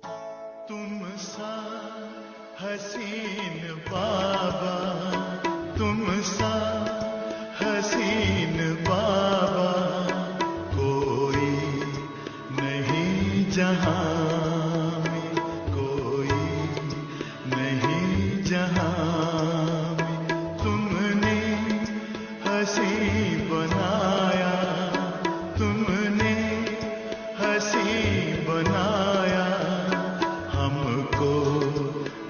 तुम सा हसीन बाबा, तुम सा हसीन बाबा कोई नहीं जहां में, कोई नहीं जहां में। तुमने हसी बनाया, तुमने हसी बनाया हमको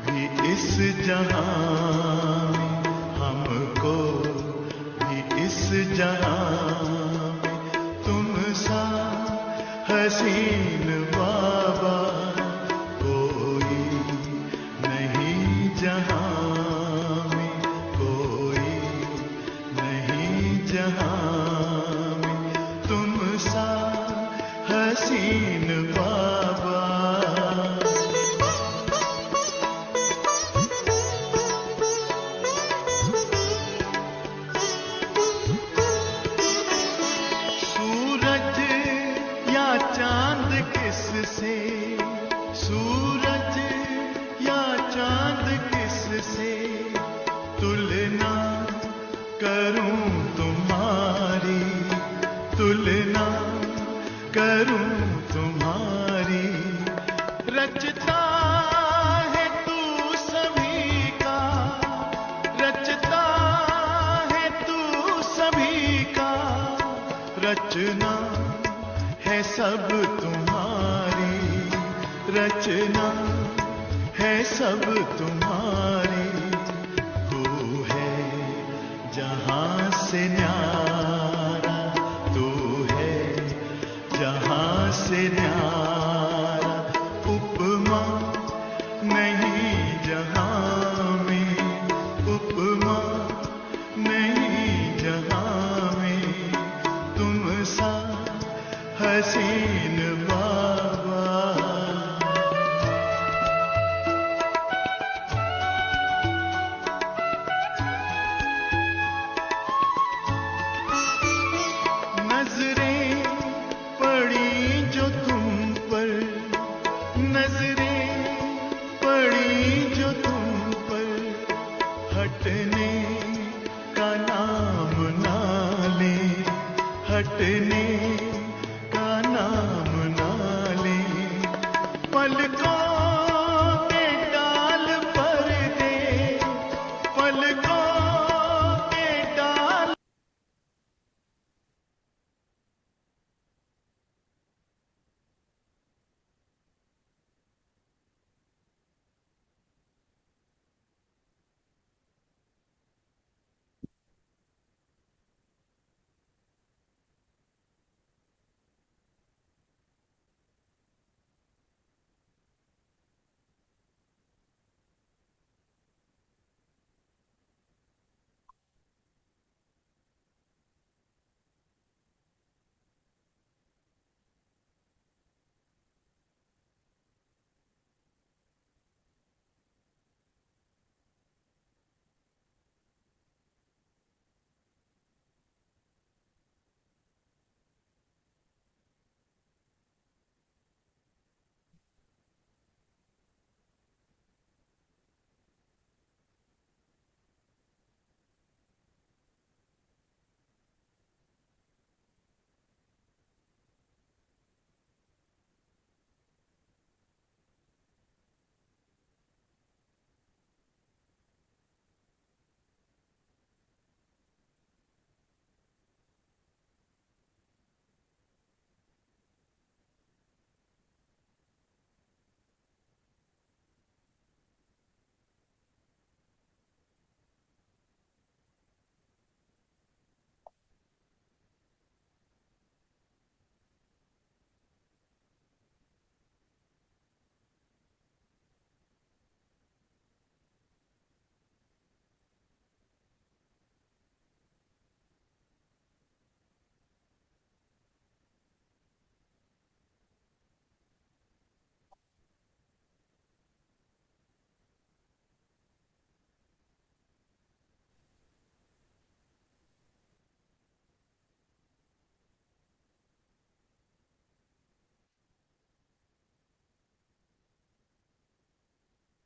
भी इस जहां में, हमको भी इस जहां में। तुम सा हसीन बाबा कोई नहीं जहां में, कोई नहीं जहां में। तुम सा हसीन बाबा। सूरज या चांद किससे, सूरज या चांद किससे तुलना करूं तुम्हारी, तुलना करूं तुम्हारी। रचता है तू सभी का, रचता है तू सभी का। रचना है सब तुम्हारी, रचना है सब तुम्हारी। तू है जहां से न्यारा, तू है जहां से न्यारा। उपमा नहीं जहां में, उपमा नहीं जहां में। तुम सा हसीन बाबा। नजरें पड़ी जो तुम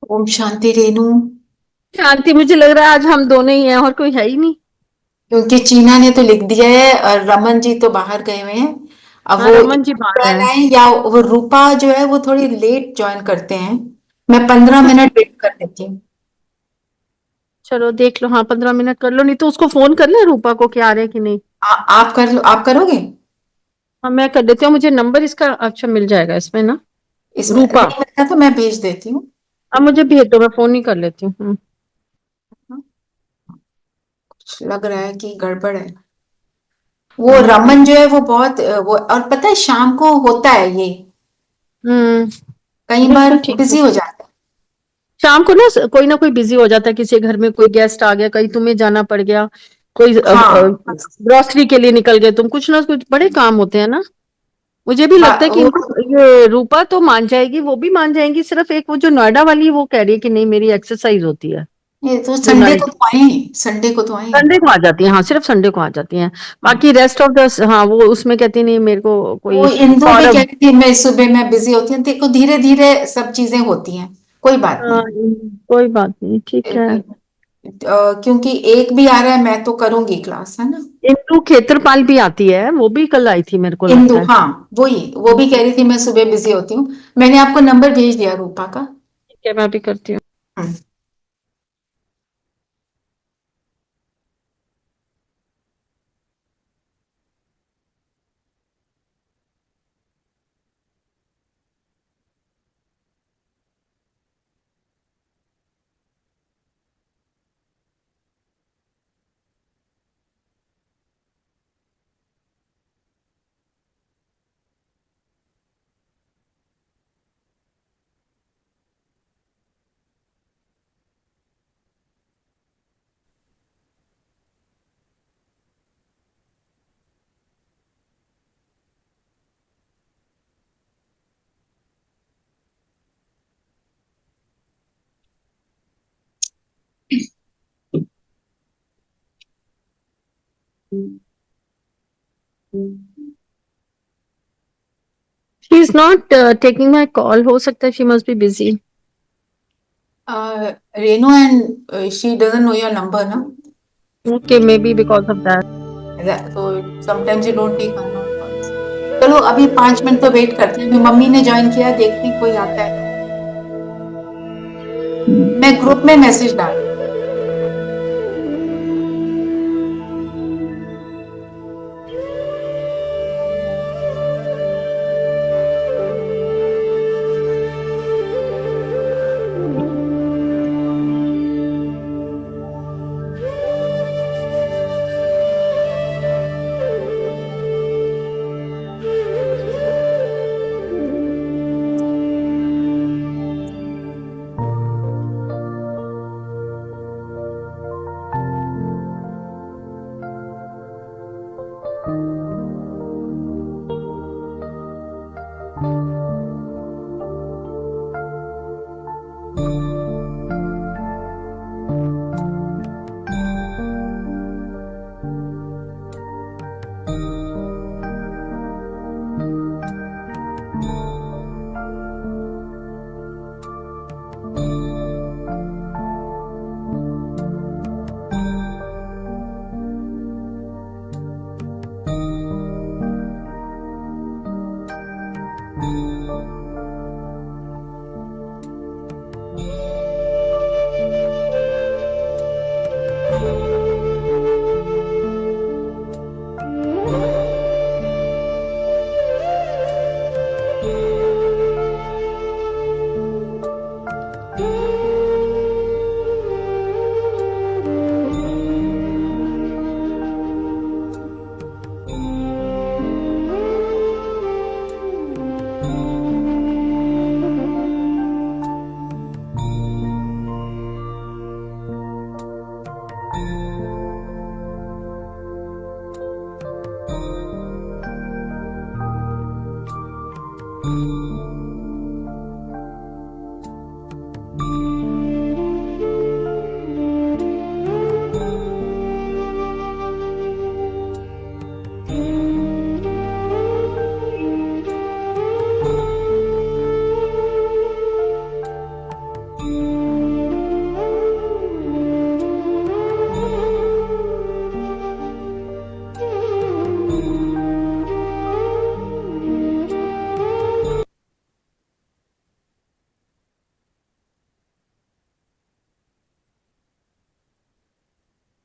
ओम शांति रेणु। शांति, मुझे लग रहा है आज हम दोनों ही हैं और कोई है ही नहीं। क्योंकि चीना ने तो लिख दिया है और रमन जी तो बाहर गए हुए हैं। अब हाँ, वो रमन जी बाहर ज्वाइन है। आए या वो रूपा जो है वो थोड़ी लेट ज्वाइन करते हैं। मैं 15 मिनट वेट कर लेती हूँ। चलो देख लो, हाँ 15 मिनट कर लो, नहीं तो उसको फोन कर ले रूपा को कि आ रहे हैं कि नहीं। आप कर लो, आप करोगे? हाँ मैं कर देती हूँ, मुझे नंबर इसका अच्छा मिल जाएगा इसमें ना। इसमें रूपा। नहीं मिलता तो मैं भेज देती हूँ। अब मुझे भेज दो, मैं फोन ही कर लेती हूँ। कुछ लग रहा है कि गड़बड़ है। वो हम्म। रमन जो है वो बहुत वो, और पता है शाम को होता है ये, कई बार बिल्कुल ठीक है। बिजी हो जाता है। शाम को ना कोई बिजी हो जाता है, किसी के घर में कोई गेस्ट आ गया, कहीं तुम्हें जाना पड़ गया, कोई हाँ ग्रोसरी के लिए निकल गए तुम, कुछ ना कुछ बड़े काम होते हैं ना। मुझे भी लगता है कि वो इनको ये रूपा तो मान जाएगी, वो भी मान जाएंगी, सिर्फ एक वो जो नोएडा वाली है, वो कह रही है कि नहीं मेरी एक्सरसाइज होती है। ये तो जो संडे को नाइट तो आए, संडे को तो आए। संडे को आ जाती है, हाँ सिर्फ संडे को आ जाती हैं। बाकी रेस्ट ऑफ द, हाँ वो उसमें कहती नहीं मेरे को वो कोई। इंदु भी सौरभ। कहती थी मैं सुबह में बिजी होती हूँ, देखो धीरे धीरे सब चीजें होती हैं, कोई बात हाँ, नहीं। कोई बात नहीं, ठीक है। क्योंकि एक भी आ रहा है मैं तो करूंगी क्लास, है ना। इंदु खेत्रपाल भी आती है, वो भी कल आई थी मेरे को इंदु, लगता है। हाँ वही, वो भी कह रही थी मैं सुबह बिजी होती हूँ। मैंने आपको नंबर भेज दिया रूपा का। ठीक है, मैं भी करती हूँ। Hmm. She is not taking my call, हो सकता है she must be busy. Reno and she doesn't know your number ना। Okay, may be because of that. तो sometimes you don't take unknown calls. चलो अभी 5 मिनट तो wait करते हैं, अभी मम्मी ने ज्वाइन किया है, देखते हैं कोई आता है तो। मैं ग्रुप में मैसेज डाल।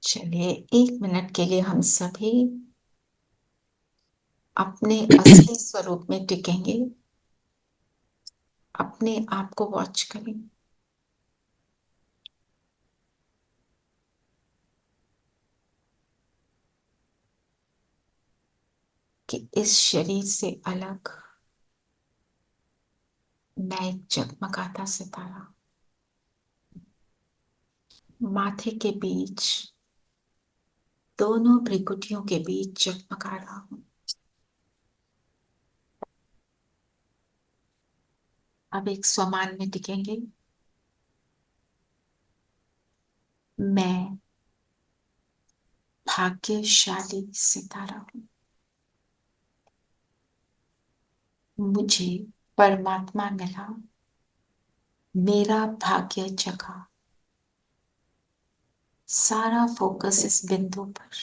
चलिए 1 मिनट के लिए हम सभी अपने असली स्वरूप में टिकेंगे, अपने आप को वॉच करें। कि इस शरीर से अलग मैं एक जगमगाता सितारा, माथे के बीच, दोनों भ्रिकुटियों के बीच जगमगा रहा हूं। अब एक स्वमान में टिकेंगे। मैं भाग्यशाली सितारा हूं, मुझे परमात्मा मिला, मेरा भाग्य जगा। सारा फोकस इस बिंदु पर।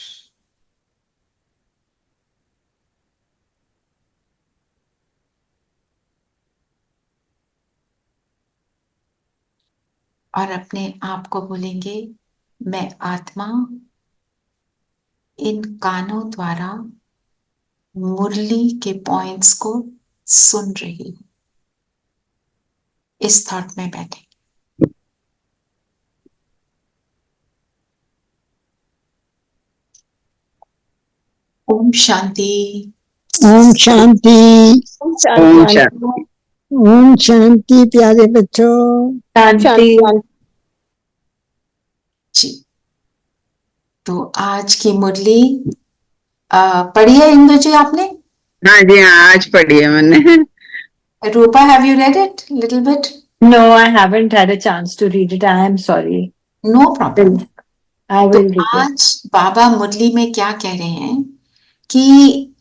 और अपने आप को बोलेंगे, मैं आत्मा इन कानों द्वारा मुरली के पॉइंट्स को सुन रही हूं। इस थॉट में बैठे। ओम शांति। ओम शांति। ओम ओम शांति। शांति। ओम शांति प्यारे बच्चों। शांति। जी, तो आज की मुरली पढ़ी है इंदु जी आपने? हाँ जी, हाँ आज पढ़ी है मैंने। Rupa, have you read it little bit? No, I haven't had a chance to read it. I am sorry. No problem. I तो will read it. आज बाबा मुरली में क्या कह रहे हैं कि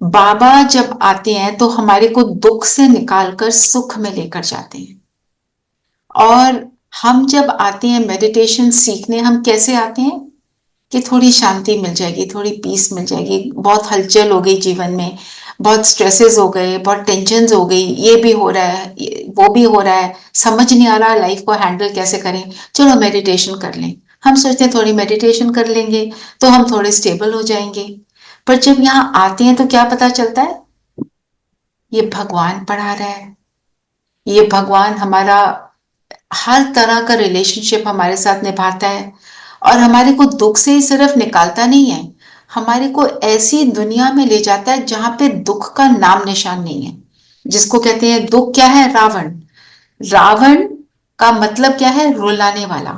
बाबा जब आते हैं तो हमारे को दुख से निकालकर सुख में लेकर जाते हैं। और हम जब आते हैं मेडिटेशन सीखने, हम कैसे आते हैं कि थोड़ी शांति मिल जाएगी, थोड़ी पीस मिल जाएगी, बहुत हलचल हो गई जीवन में, बहुत स्ट्रेसेस हो गए, बहुत टेंशन हो गई, ये भी हो रहा है, वो भी हो रहा है, समझ नहीं आ रहा लाइफ को हैंडल कैसे करें, चलो मेडिटेशन कर लें। हम सोचते हैं थोड़ी मेडिटेशन कर लेंगे तो हम थोड़े स्टेबल हो जाएंगे। पर जब यहाँ आते हैं तो क्या पता चलता है, ये भगवान पढ़ा रहा है, ये भगवान हमारा हर तरह का रिलेशनशिप हमारे साथ निभाता है। और हमारे को दुख से ही सिर्फ निकालता नहीं है, हमारे को ऐसी दुनिया में ले जाता है जहां पे दुख का नाम निशान नहीं है। जिसको कहते हैं दुख क्या है? रावण। रावण का मतलब क्या है? रुलाने वाला।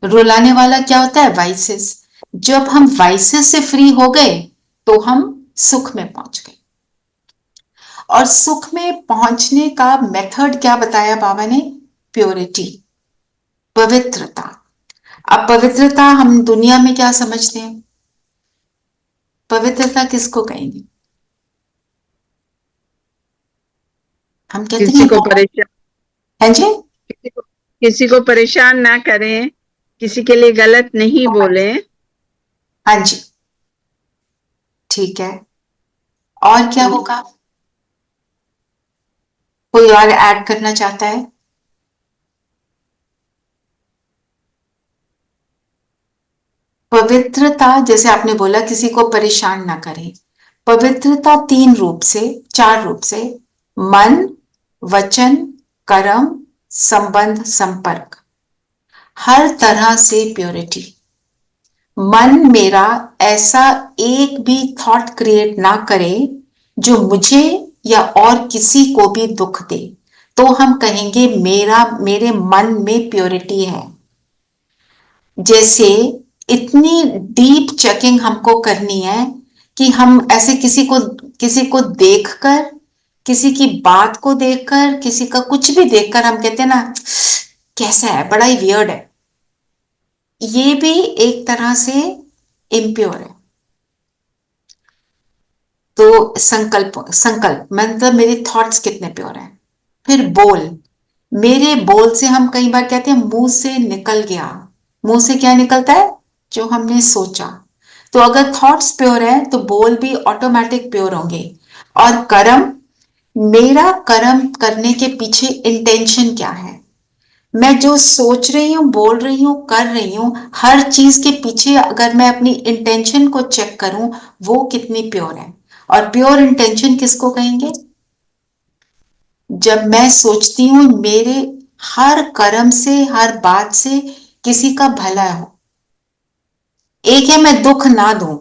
रुलाने वाला क्या होता है? वाइसेस। जब हम वाइसेस से फ्री हो गए तो हम सुख में पहुंच गए। और सुख में पहुंचने का मेथड क्या बताया बाबा ने? प्योरिटी, पवित्रता। अब पवित्रता हम दुनिया में क्या समझते हैं? पवित्रता किसको कहेंगे? हम कहते किसी हैं को परेशान, हाँ जी, किसी को परेशान ना करें, किसी के लिए गलत नहीं बोले। हाँ जी, ठीक है। और क्या होगा? कोई और ऐड करना चाहता है? पवित्रता, जैसे आपने बोला किसी को परेशान ना करें। पवित्रता 3 रूप से, 4 रूप से, मन, वचन, कर्म, संबंध, संपर्क, हर तरह से प्योरिटी। मन मेरा ऐसा एक भी थॉट क्रिएट ना करे जो मुझे या और किसी को भी दुख दे, तो हम कहेंगे मेरे मन में प्योरिटी है। जैसे इतनी डीप चेकिंग हमको करनी है कि हम ऐसे किसी को देखकर, किसी की बात को देखकर, किसी का कुछ भी देखकर हम कहते हैं ना, कैसा है, बड़ा ही वियर्ड है, ये भी एक तरह से इम्प्योर है। तो संकल्प मतलब मेरे थॉट्स कितने प्योर हैं। फिर बोल, मेरे बोल से हम कई बार कहते हैं मुंह से निकल गया। मुंह से क्या निकलता है? जो हमने सोचा। तो अगर थॉट्स प्योर है तो बोल भी ऑटोमेटिक प्योर होंगे। और कर्म, मेरा कर्म करने के पीछे इंटेंशन क्या है? मैं जो सोच रही हूँ, बोल रही हूँ, कर रही हूँ, हर चीज के पीछे अगर मैं अपनी इंटेंशन को चेक करूं, वो कितनी प्योर है। और प्योर इंटेंशन किसको कहेंगे? जब मैं सोचती हूँ मेरे हर कर्म से, हर बात से किसी का भला हो। एक है मैं दुख ना दूं,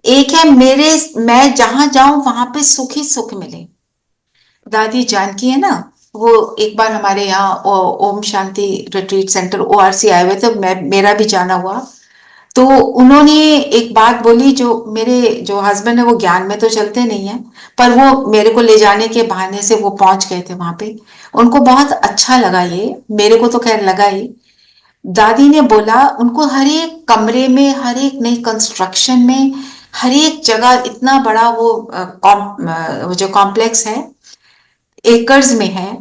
एक है मैं जहां जाऊं वहां पे सुख ही सुख मिले। दादी जानकी है ना, वो एक बार हमारे यहाँ Om Shanti retreat centre ORC आए हुए थे, मेरा भी जाना हुआ। तो उन्होंने एक बात बोली, जो मेरे जो हस्बैंड है वो ज्ञान में तो चलते नहीं है, पर वो मेरे को ले जाने के बहाने से वो पहुंच गए थे वहां पे। उनको बहुत अच्छा लगा, ये मेरे को तो खैर लगा ही। दादी ने बोला उनको हर एक कमरे में, हर एक नई कंस्ट्रक्शन में, हर एक जगह इतना बड़ा वो जो कॉम्प्लेक्स है, एकर्स में है,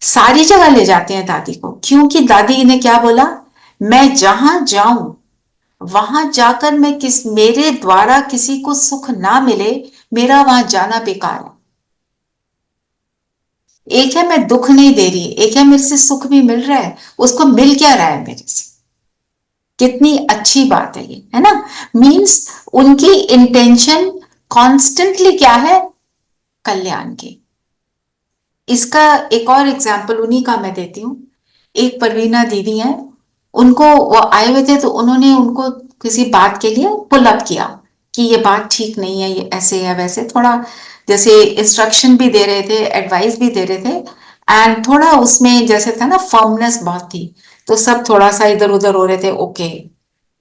सारी जगह ले जाते हैं दादी को। क्योंकि दादी ने क्या बोला, मैं जहां जाऊं वहां जाकर मेरे द्वारा किसी को सुख ना मिले, मेरा वहां जाना बेकार है। एक है मैं दुख नहीं दे रही, एक है मेरे से सुख भी मिल रहा है, उसको मिल क्या रहा है मेरे से। कितनी अच्छी बात है ये, है ना। मीन्स उनकी इंटेंशन कॉन्स्टेंटली क्या है? कल्याण की। इसका एक और एग्जाम्पल उन्हीं का मैं देती हूँ। एक परवीना दीदी है, उनको वो आए हुए थे, तो उन्होंने उनको किसी बात के लिए पुल अप किया कि ये बात ठीक नहीं है, ये ऐसे है वैसे, थोड़ा जैसे इंस्ट्रक्शन भी दे रहे थे, एडवाइस भी दे रहे थे, एंड थोड़ा उसमें जैसे था ना, फर्मनेस बहुत थी। तो सब थोड़ा सा इधर उधर हो रहे थे। ओके,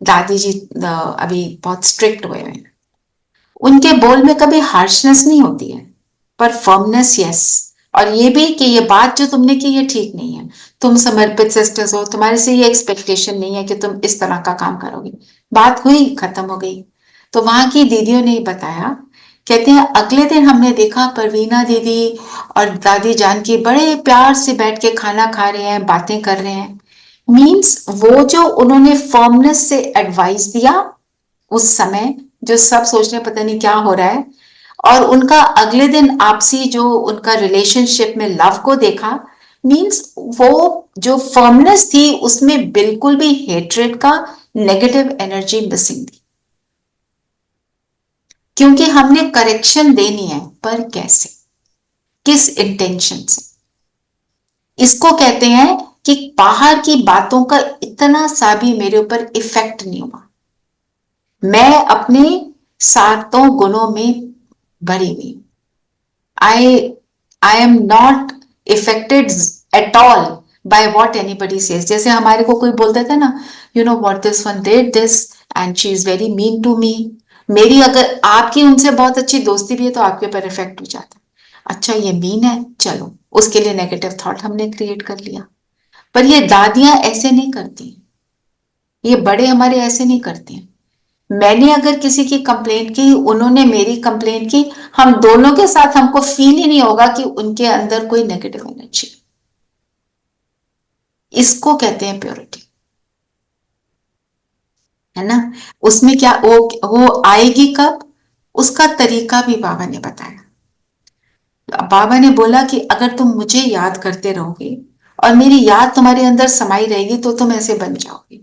दादी जी अभी बहुत स्ट्रिक्ट हुए हैं। उनके बोल में कभी हार्शनेस नहीं होती है, पर फर्मनेस यस। और ये भी कि ये बात जो तुमने की ये ठीक नहीं है, तुम समर्पित सिस्टर्स हो, तुम्हारे से ये एक्सपेक्टेशन नहीं है कि तुम इस तरह का काम करोगे। बात हुई, खत्म हो गई। तो वहां की दीदियों ने बताया, कहते हैं अगले दिन हमने देखा परवीना दीदी और दादी जान की बड़े प्यार से बैठ के खाना खा रहे हैं, बातें कर रहे हैं। मीन्स वो जो उन्होंने फर्मनेस से एडवाइस दिया उस समय, जो सब सोच रहे पता नहीं क्या हो रहा है, और उनका अगले दिन आपसी जो उनका रिलेशनशिप में लव को देखा। मींस वो जो फर्मनेस थी उसमें बिल्कुल भी हेट्रेड का नेगेटिव एनर्जी मिसिंग थी। क्योंकि हमने करेक्शन देनी है, पर कैसे, किस इंटेंशन से। इसको कहते हैं कि बाहर की बातों का इतना सा भी मेरे ऊपर इफेक्ट नहीं हुआ, मैं अपने सातों गुणों में भरी हुई। I am not affected at all by what anybody says. जैसे हमारे को कोई बोलता था ना, you know what, this one did this and she is very mean to me. मेरी अगर आपकी उनसे बहुत अच्छी दोस्ती भी है तो आपके ऊपर इफेक्ट हो जाता है। अच्छा ये मीन है, चलो उसके लिए नेगेटिव थॉट हमने क्रिएट कर लिया। पर ये दादियां ऐसे नहीं करती, ये बड़े हमारे ऐसे नहीं करते हैं। मैंने अगर किसी की कंप्लेंट की, उन्होंने मेरी कंप्लेंट की, हम दोनों के साथ हमको फील ही नहीं होगा कि उनके अंदर कोई नेगेटिव एनर्जी। इसको कहते हैं प्योरिटी, है ना। उसमें क्या वो आएगी कब, उसका तरीका भी बाबा ने बताया। बाबा ने बोला कि अगर तुम मुझे याद करते रहोगे और मेरी याद तुम्हारे अंदर समाई रहेगी तो तुम ऐसे बन जाओगे।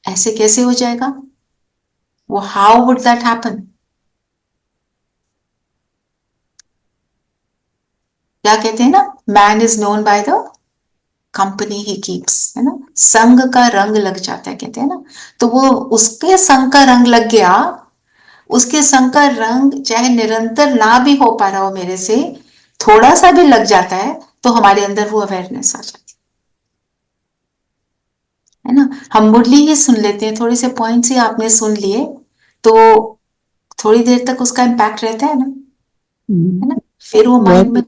ऐसे कैसे हो जाएगा वो, हाउ वुड दैट हैपन? क्या कहते हैं ना, man is known by the company he keeps, है ना। संग का रंग लग जाता है, कहते हैं ना। तो वो उसके संग का रंग लग गया, उसके संग का रंग चाहे निरंतर ना भी हो पा रहा हो मेरे से, थोड़ा सा भी लग जाता है तो हमारे अंदर वो अवेयरनेस आ जाती है ना। हम मुरली ही सुन लेते हैं, थोड़े से पॉइंट्स ही आपने सुन लिए तो थोड़ी देर तक उसका इम्पैक्ट रहता है ना, है ना। फिर वो माइंड में,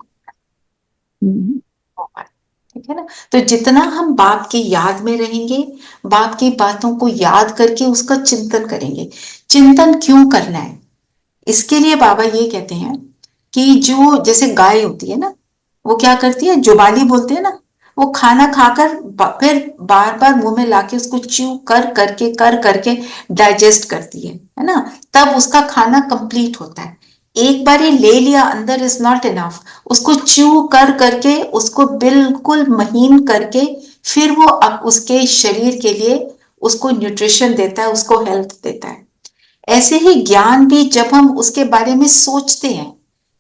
ठीक है ना। तो जितना हम बाप की याद में रहेंगे, बाप की बातों को याद करके उसका चिंतन करेंगे। चिंतन क्यों करना है, इसके लिए बाबा ये कहते हैं कि जो जैसे गाय होती है ना, वो क्या करती है, जुबाली बोलते हैं ना, वो खाना खाकर फिर बार बार मुंह में लाके उसको च्यू कर करके डाइजेस्ट करती है ना, तब उसका खाना कंप्लीट होता है। एक बार ही ले लिया अंदर इज नॉट इनफ, उसको च्यू कर करके, उसको बिल्कुल महीन करके, फिर वो उसके शरीर के लिए उसको न्यूट्रिशन देता है, उसको हेल्थ देता है। ऐसे ही ज्ञान भी जब हम उसके बारे में सोचते हैं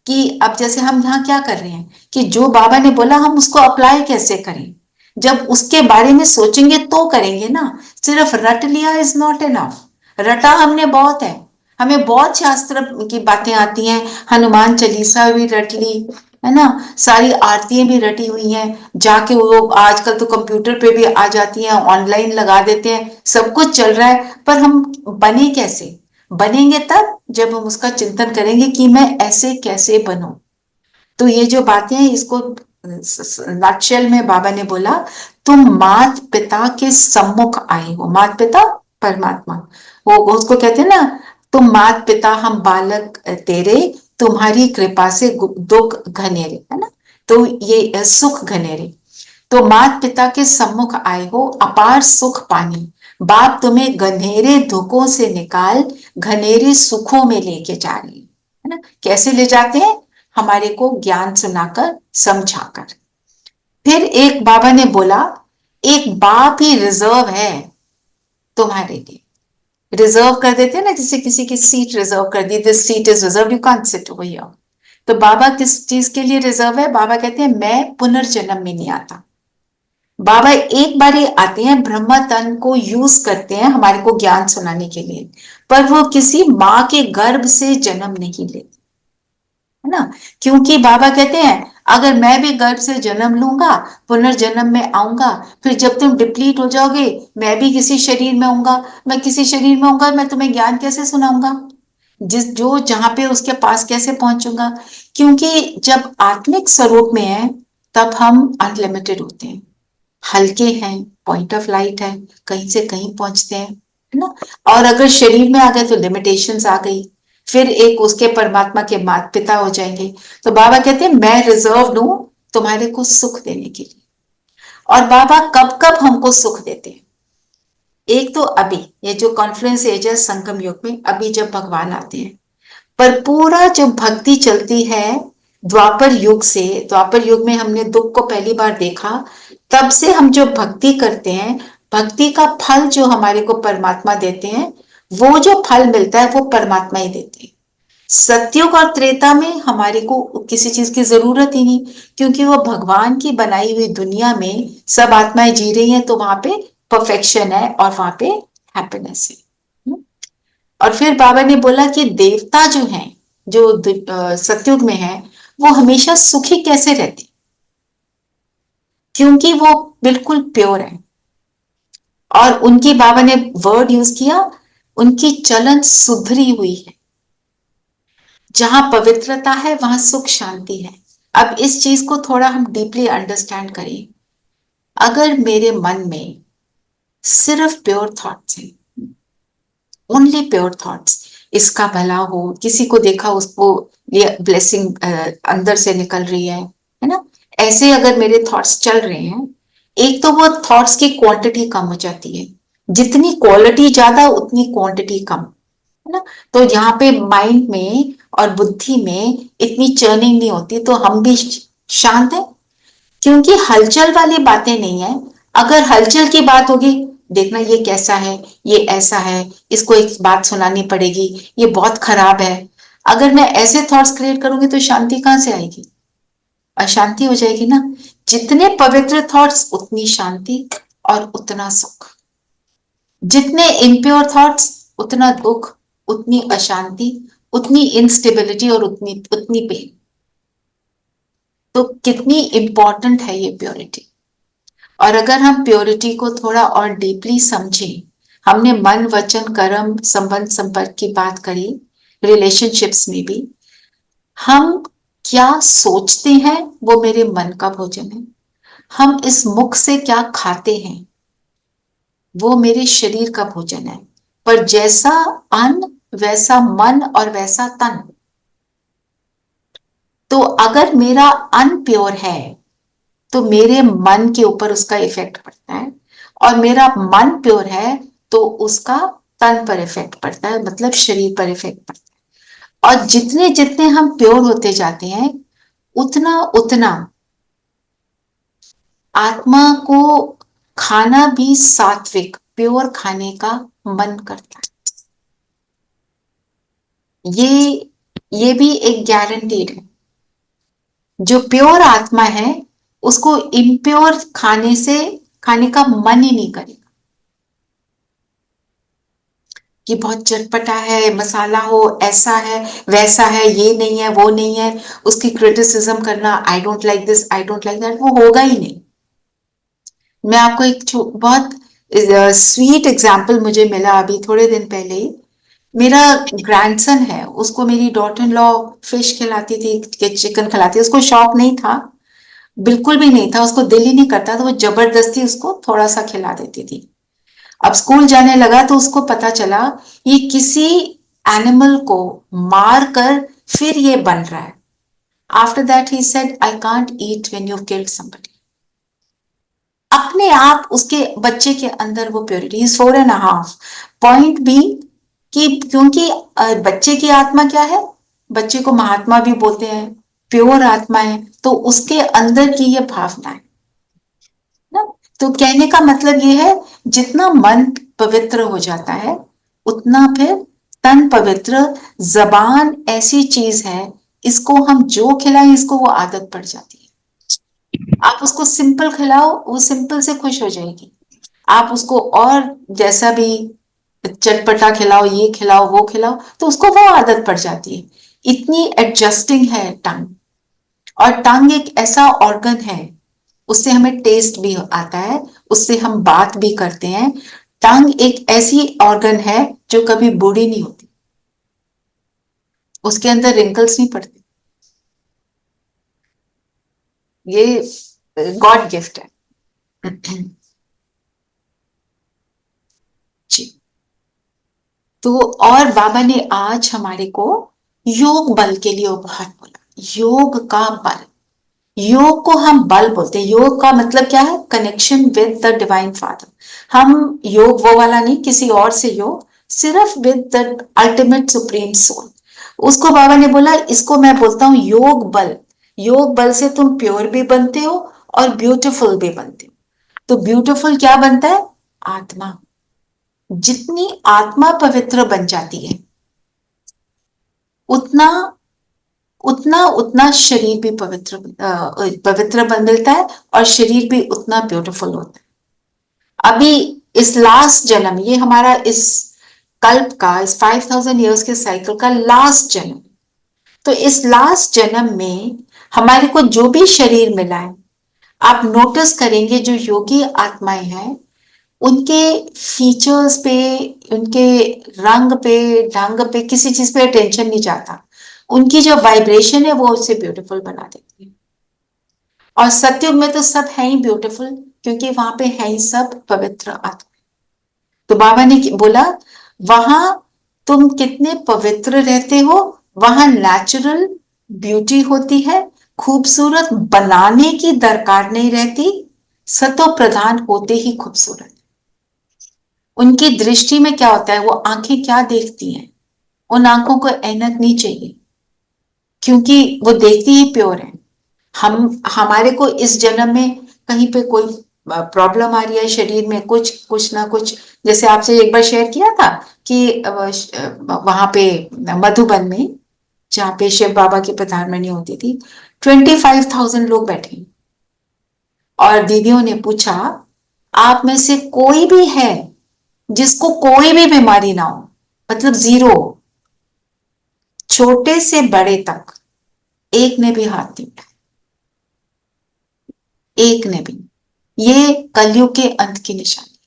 कि अब जैसे हम यहाँ क्या कर रहे हैं कि जो बाबा ने बोला हम उसको अप्लाई कैसे करें, जब उसके बारे में सोचेंगे तो करेंगे ना। सिर्फ रट लिया इज नॉट इनफ। रटा हमने बहुत है, हमें बहुत शास्त्र की बातें आती हैं, हनुमान चालीसा भी रट ली है ना, सारी आरतियां भी रटी हुई हैं, जाके वो आजकल तो कंप्यूटर पे भी आ जाती हैं, ऑनलाइन लगा देते हैं, सब कुछ चल रहा है। पर हम बने कैसे? बनेंगे तब जब हम उसका चिंतन करेंगे कि मैं ऐसे कैसे बनूं। तो ये जो बातें हैं इसको नटशेल में बाबा ने बोला, तुम मात पिता के सम्मुख आए हो। मात पिता परमात्मा, वो उसको कहते हैं ना, तुम मात पिता हम बालक तेरे, तुम्हारी कृपा से दुख घनेरे, है ना, तो ये सुख घनेरे। तो मात पिता के सम्मुख आए हो, अपार सुख पानी, बाप तुम्हें घनेरे दुखों से निकाल घनेरे सुखों में लेके जा रही है ना। कैसे ले जाते हैं? हमारे को ज्ञान सुनाकर, समझाकर। फिर एक बाबा ने बोला, एक बाप ही रिजर्व है तुम्हारे लिए। रिजर्व कर देते हैं ना, जैसे किसी की सीट रिजर्व कर दी, this seat is reserve, you can't sit over here. तो बाबा किस चीज के लिए रिजर्व है? बाबा कहते हैं मैं पुनर्जन्म में नहीं आता। बाबा एक बार ही आते हैं, ब्रह्मा तन को यूज करते हैं हमारे को ज्ञान सुनाने के लिए, पर वो किसी माँ के गर्भ से जन्म नहीं लेते, है ना। क्योंकि बाबा कहते हैं अगर मैं भी गर्भ से जन्म लूंगा, पुनर्जन्म में आऊंगा, फिर जब तुम डिप्लीट हो जाओगे मैं भी किसी शरीर में आऊंगा, मैं किसी शरीर में आऊंगा, मैं तुम्हें ज्ञान कैसे सुनाऊंगा? जो जहां पे उसके पास कैसे पहुंचूंगा? क्योंकि जब आत्मिक स्वरूप में है तब हम अनलिमिटेड होते हैं, हल्के हैं, पॉइंट ऑफ लाइट है, कहीं से कहीं पहुंचते हैं, है ना। और अगर शरीर में आ गए तो लिमिटेशंस आ गई, फिर एक उसके परमात्मा के माता पिता हो जाएंगे। तो बाबा कहते हैं मैं रिजर्व हूं तुम्हारे को सुख देने के लिए। और बाबा कब कब हमको सुख देते हैं? एक तो अभी ये जो कॉन्फ्रेंस एज है संगम युग में, अभी जब भगवान आते हैं, पर पूरा जो भक्ति चलती है द्वापर युग से, द्वापर युग में हमने दुख को पहली बार देखा, तब से हम जो भक्ति करते हैं, भक्ति का फल जो हमारे को परमात्मा देते हैं, वो जो फल मिलता है वो परमात्मा ही देते हैं। सतयुग और त्रेता में हमारे को किसी चीज की जरूरत ही नहीं, क्योंकि वो भगवान की बनाई हुई दुनिया में सब आत्माएं जी रही हैं, तो वहां पे परफेक्शन है और वहां पे हैप्पीनेस है। और फिर बाबा ने बोला कि देवता जो हैं, जो सतयुग में है, वो हमेशा सुखी कैसे रहते? क्योंकि वो बिल्कुल प्योर है। और उनकी बाबा ने वर्ड यूज किया, उनकी चलन सुधरी हुई है। जहां पवित्रता है वहां सुख शांति है। अब इस चीज को थोड़ा हम डीपली अंडरस्टैंड करें। अगर मेरे मन में सिर्फ प्योर थॉट्स हैं, ओनली प्योर थॉट्स, इसका भला हो, किसी को देखा उसको ये ब्लेसिंग अंदर से निकल रही है ना, ऐसे अगर मेरे थॉट्स चल रहे हैं, एक तो वो थॉट्स की क्वांटिटी कम हो जाती है, जितनी क्वालिटी ज्यादा उतनी क्वांटिटी कम, है ना। तो यहाँ पे माइंड में और बुद्धि में इतनी चर्निंग नहीं होती, तो हम भी शांत है, क्योंकि हलचल वाली बातें नहीं है। अगर हलचल की बात होगी, देखना ये कैसा है, ये ऐसा है, इसको एक बात सुनानी पड़ेगी, ये बहुत खराब है, अगर मैं ऐसे थॉट्स क्रिएट करूंगी तो शांति कहां से आएगी? अशांति हो जाएगी ना। जितने पवित्र थॉट्स उतनी शांति और उतना सुख, जितने इम्प्योर थॉट्स उतना दुख, उतनी अशांति, उतनी इंस्टेबिलिटी और उतनी पेन। तो कितनी इंपॉर्टेंट है ये प्योरिटी। और अगर हम प्योरिटी को थोड़ा और डीपली समझें, हमने मन वचन कर्म संबंध संपर्क की बात करी, रिलेशनशिप्स में भी हम क्या सोचते हैं वो मेरे मन का भोजन है, हम इस मुख से क्या खाते हैं वो मेरे शरीर का भोजन है। पर जैसा अन्न वैसा मन और वैसा तन। तो अगर मेरा अन्न प्योर है तो मेरे मन के ऊपर उसका इफेक्ट पड़ता है, और मेरा मन प्योर है तो उसका तन पर इफेक्ट पड़ता है, मतलब शरीर पर इफेक्ट पड़ता है। और जितने जितने हम प्योर होते जाते हैं उतना उतना आत्मा को खाना भी सात्विक प्योर खाने का मन करता है। ये भी एक गारंटीड है। जो प्योर आत्मा है उसको इम्प्योर खाने का मन ही नहीं करेगा कि बहुत चटपटा है, मसाला हो, ऐसा है वैसा है, ये नहीं है वो नहीं है, उसकी क्रिटिसिज्म करना, I don't like this, I don't like that, वो होगा ही नहीं। मैं आपको एक बहुत स्वीट एग्जाम्पल मुझे मिला अभी थोड़े दिन पहले ही। मेरा ग्रैंडसन है, उसको मेरी डॉटर इन लॉ फिश खिलाती थी, चिकन खिलाती थी, उसको शौक नहीं था, बिल्कुल भी नहीं था, उसको दिल ही नहीं करता था, वो जबरदस्ती उसको थोड़ा सा खिला देती थी। अब स्कूल जाने लगा तो उसको पता चला ये किसी एनिमल को मार कर फिर ये बन रहा है। After that he said I can't eat when you killed somebody. अपने आप उसके बच्चे के अंदर वो प्योरिटी, 4.5 पॉइंट भी कि क्योंकि बच्चे की आत्मा क्या है, बच्चे को महात्मा भी बोलते हैं, प्योर आत्मा है, तो उसके अंदर की ये भावना है ना। तो कहने का मतलब ये है जितना मन पवित्र हो जाता है उतना फिर तन पवित्र। जबान ऐसी चीज है, इसको हम जो खिलाएं इसको वो आदत पड़ जाती है। आप उसको सिंपल खिलाओ, वो सिंपल से खुश हो जाएगी। आप उसको और जैसा भी चटपटा खिलाओ, ये खिलाओ वो खिलाओ, तो उसको वो आदत पड़ जाती है। इतनी एडजस्टिंग है टंग। और टंग एक ऐसा ऑर्गन है, उससे हमें टेस्ट भी आता है, उससे हम बात भी करते हैं। टंग एक ऐसी ऑर्गन है जो कभी बूढ़ी नहीं होती, उसके अंदर रिंकल्स नहीं पड़ते। ये गॉड गिफ्ट है। जी। तो और बाबा ने आज हमारे को योग बल के लिए बहुत बोला, योग का बल। योग को हम बल बोलते हैं। योग का मतलब क्या है? Connection with the divine father. हम योग वो वाला नहीं, किसी और से योग, सिर्फ with the ultimate supreme soul. उसको बाबा ने बोला, इसको मैं बोलता हूं योग बल। योग बल से तुम प्योर भी बनते हो और ब्यूटीफुल भी बनते हो। तो ब्यूटीफुल क्या बनता है? आत्मा। जितनी आत्मा पवित्र बन जाती है उतना उतना उतना शरीर भी पवित्र बन मिलता है और शरीर भी उतना ब्यूटीफुल होता है। अभी इस लास्ट जन्म, ये हमारा इस कल्प का, इस 5000 ईयर्स के साइकिल का लास्ट जन्म। तो इस लास्ट जन्म में हमारे को जो भी शरीर मिला है, आप नोटिस करेंगे जो योगी आत्माएं हैं उनके फीचर्स पे, उनके रंग पे, ढंग पे, किसी चीज पे अटेंशन नहीं जाता। उनकी जो वाइब्रेशन है वो उसे ब्यूटीफुल बना देती है। और सतयुग में तो सब है ही ब्यूटीफुल, क्योंकि वहां पे है ही सब पवित्र आत्मा। तो बाबा ने बोला, वहां तुम कितने पवित्र रहते हो, वहां नेचुरल ब्यूटी होती है, खूबसूरत बनाने की दरकार नहीं रहती, सतो प्रधान होते ही खूबसूरत। उनकी दृष्टि में क्या होता है, वो आंखें क्या देखती हैं, उन आंखों को ऐनक नहीं चाहिए, क्योंकि वो देखती ही प्योर है। हमारे को इस जन्म में कहीं पे कोई प्रॉब्लम आ रही है शरीर में, कुछ ना कुछ, जैसे आपसे एक बार शेयर किया था कि वहां पे मधुबन में, जहाँ पे शिव बाबा की प्रधानमंत्री होती थी, 25,000 लोग बैठे और दीदियों ने पूछा, आप में से कोई भी है जिसको कोई भी बीमारी ना हो, मतलब जीरो, छोटे से बड़े तक, एक ने भी हाथ नहीं उठाया, एक ने भी। ये कलयुग के अंत की निशानी,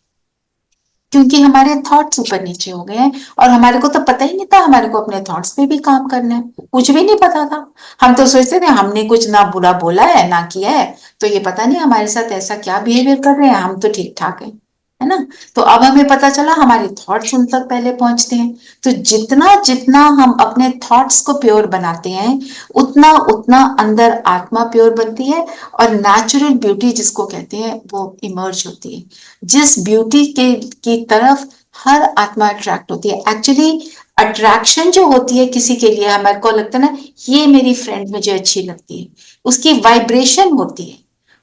क्योंकि हमारे थॉट्स ऊपर नीचे हो गए हैं और हमारे को तो पता ही नहीं था हमारे को अपने थॉट्स पे भी काम करना है, कुछ भी नहीं पता था। हम तो सोचते थे हमने कुछ ना बुरा बोला है ना किया है, तो ये पता नहीं हमारे साथ ऐसा क्या बिहेवियर कर रहे हैं, हम तो ठीक ठाक है ना। तो अब हमें पता चला हमारे थॉट्स उन तक पहले पहुंचते हैं। तो जितना जितना हम अपने थॉट्स को प्योर बनाते हैं उतना उतना अंदर आत्मा प्योर बनती है और नेचुरल ब्यूटी जिसको कहते हैं वो इमर्ज होती है। जिस ब्यूटी की तरफ हर आत्मा अट्रैक्ट होती है। एक्चुअली अट्रैक्शन जो होती है किसी के लिए, हमारे को लगता है ना ये मेरी फ्रेंड मुझे अच्छी लगती है, उसकी वाइब्रेशन होती है,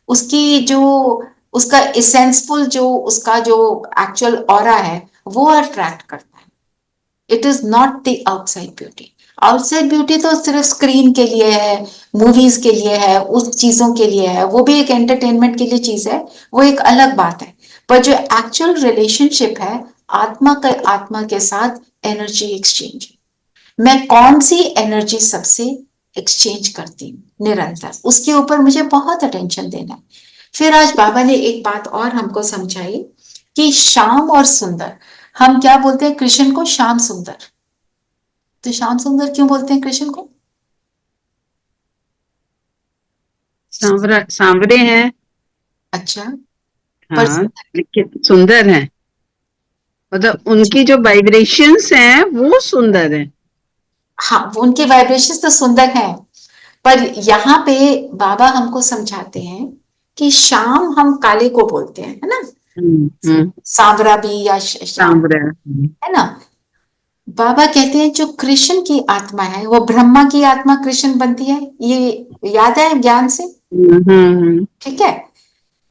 उसकी जो उसका इसेंसफुल जो उसका जो एक्चुअल ऑरा है वो अट्रैक्ट करता है। It is not the outside beauty. Outside beauty तो सिर्फ स्क्रीन के लिए है, मूवीज के लिए है, उस चीजों के लिए है, वो भी एक एंटरटेनमेंट के लिए चीज है, वो एक अलग बात है। पर जो एक्चुअल रिलेशनशिप है आत्मा के साथ एनर्जी एक्सचेंज, मैं कौन सी एनर्जी सबसे एक्सचेंज करती हूँ निरंतर, उसके ऊपर मुझे बहुत अटेंशन देना है। फिर आज बाबा ने एक बात और हमको समझाई कि श्याम और सुंदर, हम क्या बोलते हैं कृष्ण को? श्याम सुंदर। तो श्याम सुंदर क्यों बोलते हैं कृष्ण को? सांवरे हैं। अच्छा, पर हाँ, लेकिन सुंदर हैं, मतलब उनकी जो वाइब्रेशंस हैं वो सुंदर है। हाँ, उनके वाइब्रेशंस तो सुंदर हैं, पर यहाँ पे बाबा हमको समझाते हैं कि श्याम हम काले को बोलते हैं, है ना? सांवरा भी या श्याम, सांवरा है ना? बाबा कहते हैं जो कृष्ण की आत्मा है वो ब्रह्मा की आत्मा कृष्ण बनती है, ये याद है ज्ञान से? ठीक है।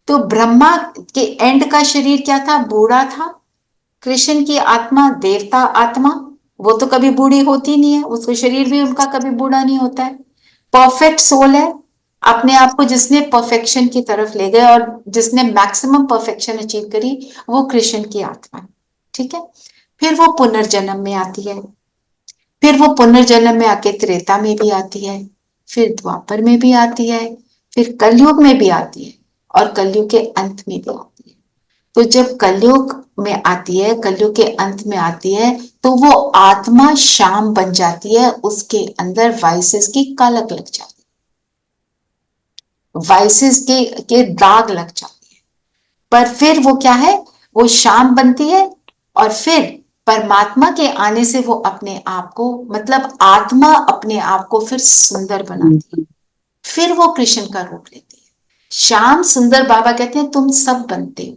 तो ब्रह्मा के एंड का शरीर क्या था? बूढ़ा था। कृष्ण की आत्मा देवता आत्मा, वो तो कभी बूढ़ी होती नहीं है, उसका शरीर भी उनका कभी बूढ़ा नहीं होता है। परफेक्ट सोल है, अपने आप को जिसने परफेक्शन की तरफ ले गए और जिसने मैक्सिमम परफेक्शन अचीव करी वो कृष्ण की आत्मा है। ठीक है। फिर वो पुनर्जन्म में आती है, फिर वो पुनर्जन्म में आके त्रेता में भी आती है, फिर द्वापर में भी आती है, फिर कलयुग में भी आती है और कलयुग के अंत में भी आती है। तो जब कलयुग में आती है, कलयुग के अंत में आती है, तो वो आत्मा श्याम बन जाती है, उसके अंदर वाइसेस की कालक लग जाती है, वाइसेस के दाग लग जाती है। पर फिर वो क्या है? वो श्याम बनती है और फिर परमात्मा के आने से वो अपने आप को, मतलब आत्मा अपने आप को फिर सुंदर बनाती है, फिर वो कृष्ण का रूप लेती है। श्याम सुंदर, बाबा कहते हैं तुम सब बनते हो,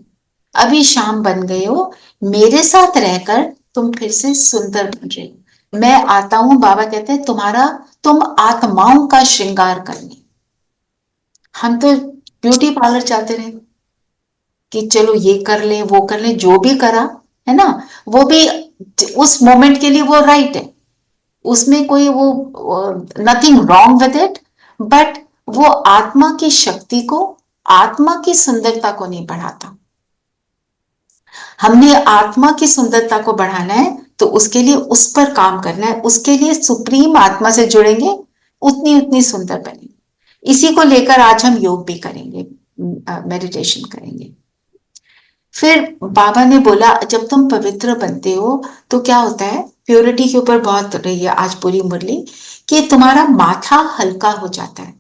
अभी शाम बन गए हो, मेरे साथ रहकर तुम फिर से सुंदर बन रहे हो। मैं आता हूं, बाबा कहते हैं तुम आत्माओं का श्रृंगार करने। हम तो ब्यूटी पार्लर जाते रहे कि चलो ये कर ले वो कर ले, जो भी करा है ना, वो भी उस मोमेंट के लिए वो राइट है, उसमें कोई वो nothing wrong with it, but वो आत्मा की शक्ति को, आत्मा की सुंदरता को नहीं बढ़ाता। हमने आत्मा की सुंदरता को बढ़ाना है तो उसके लिए उस पर काम करना है, उसके लिए सुप्रीम आत्मा से जुड़ेंगे, उतनी उतनी सुंदर बनेंगे। इसी को लेकर आज हम योग भी करेंगे, मेडिटेशन करेंगे। फिर बाबा ने बोला जब तुम पवित्र बनते हो तो क्या होता है, प्योरिटी के ऊपर बहुत रही है आज पूरी मुरली, कि तुम्हारा माथा हल्का हो जाता है।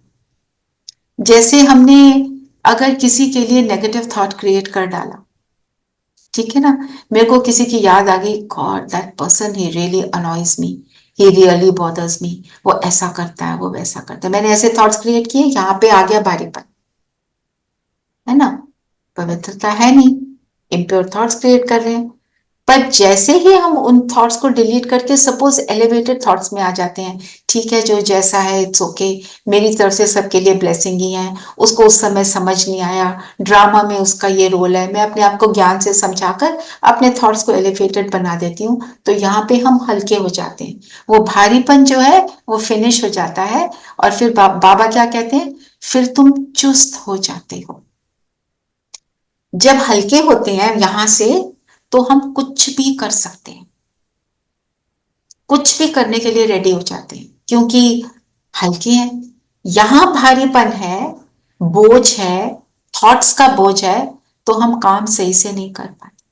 जैसे हमने अगर किसी के लिए नेगेटिव थॉट क्रिएट कर डाला, ठीक है ना, मेरे को किसी की याद आ गई, God that person he really annoys me, he really bothers me, वो ऐसा करता है वो वैसा करता है, मैंने ऐसे थॉट्स क्रिएट किए, यहाँ पे आ गया भारीपन, है ना, पवित्रता है नहीं, इम्प्योर थॉट्स क्रिएट कर रहे हैं। पर जैसे ही हम उन थॉट्स को डिलीट करके सपोज एलिवेटेड थॉट्स में आ जाते हैं, ठीक है जो जैसा है इट्स ओके, मेरी तरफ से सबके लिए ब्लेसिंग ही है, उसको उस समय समझ नहीं आया, ड्रामा में उसका ये रोल है, मैं अपने आप को ज्ञान से समझाकर अपने थॉट्स को एलिवेटेड बना देती हूँ, तो यहाँ पे हम हल्के हो जाते हैं, वो भारीपन जो है वो फिनिश हो जाता है। और फिर बाबा क्या कहते हैं, फिर तुम चुस्त हो जाते हो। जब हल्के होते हैं यहां से तो हम कुछ भी कर सकते हैं, कुछ भी करने के लिए रेडी हो जाते हैं, क्योंकि हल्के हैं। यहां भारीपन है, बोझ है, थॉट्स का बोझ है, तो हम काम सही से नहीं कर पाते,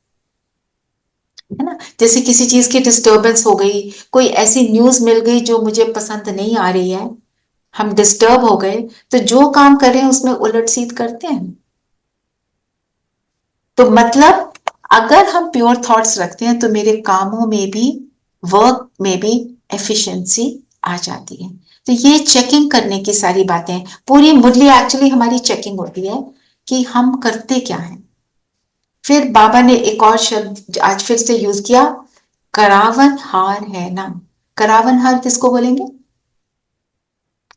है ना। जैसे किसी चीज की डिस्टर्बेंस हो गई, कोई ऐसी न्यूज मिल गई जो मुझे पसंद नहीं आ रही है, हम डिस्टर्ब हो गए, तो जो काम करें उसमें उलट सीध करते हैं। तो मतलब अगर हम प्योर थॉट्स रखते हैं तो मेरे कामों में भी, वर्क में भी एफिशिएंसी आ जाती है। तो ये चेकिंग करने की सारी बातें, पूरी मुरली एक्चुअली हमारी चेकिंग होती है कि हम करते क्या हैं। फिर बाबा ने एक और शब्द आज फिर से यूज किया, करावन हार है ना। करावन हार किसको बोलेंगे?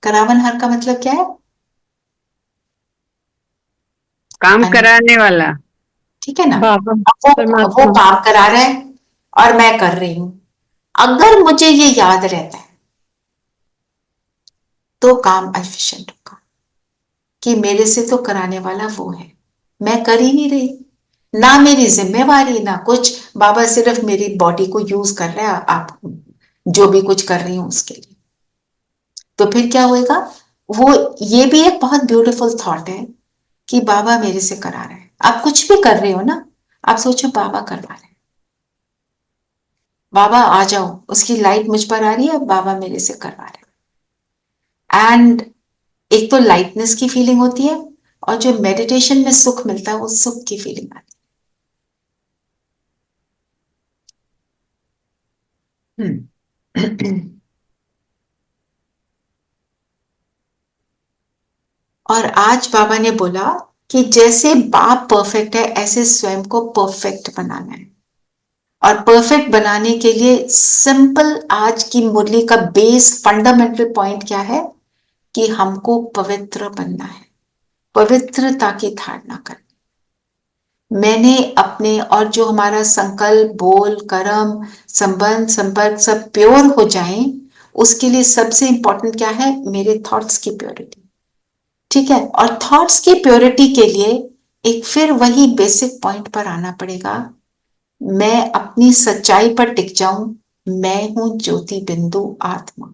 करावन हार का मतलब क्या है? काम कराने वाला। ठीक है ना। बाबा अब वो परमात्मा। काम करा रहा है और मैं कर रही हूं। अगर मुझे ये याद रहता है तो काम एफिशिएंट होगा कि मेरे से तो कराने वाला वो है, मैं कर ही नहीं रही, ना मेरी जिम्मेवारी ना कुछ। बाबा सिर्फ मेरी बॉडी को यूज कर रहा है, आप जो भी कुछ कर रही हूं उसके लिए। तो फिर क्या होएगा? वो, ये भी एक बहुत ब्यूटीफुल थॉट है कि बाबा मेरे से करा रहे हैं। आप कुछ भी कर रहे हो ना, आप सोचो बाबा करवा रहे हैं। बाबा आ जाओ, उसकी लाइट मुझ पर आ रही है, बाबा मेरे से करवा रहे हैं। एंड एक तो लाइटनेस की फीलिंग होती है, और जो मेडिटेशन में सुख मिलता है वो सुख की फीलिंग आती है। और आज बाबा ने बोला कि जैसे बाप परफेक्ट है, ऐसे स्वयं को परफेक्ट बनाना है। और परफेक्ट बनाने के लिए सिंपल, आज की मुरली का बेस फंडामेंटल पॉइंट क्या है? कि हमको पवित्र बनना है, पवित्रता की धारणा करनी। मैंने अपने, और जो हमारा संकल्प, बोल, कर्म, संबंध, संपर्क सब प्योर हो जाएं, उसके लिए सबसे इंपॉर्टेंट क्या है? मेरे थॉट्स की प्योरिटी। ठीक है। और थॉट्स की प्योरिटी के लिए एक फिर वही बेसिक पॉइंट पर आना पड़ेगा, मैं अपनी सच्चाई पर टिक जाऊं। मैं हूं ज्योति बिंदु आत्मा।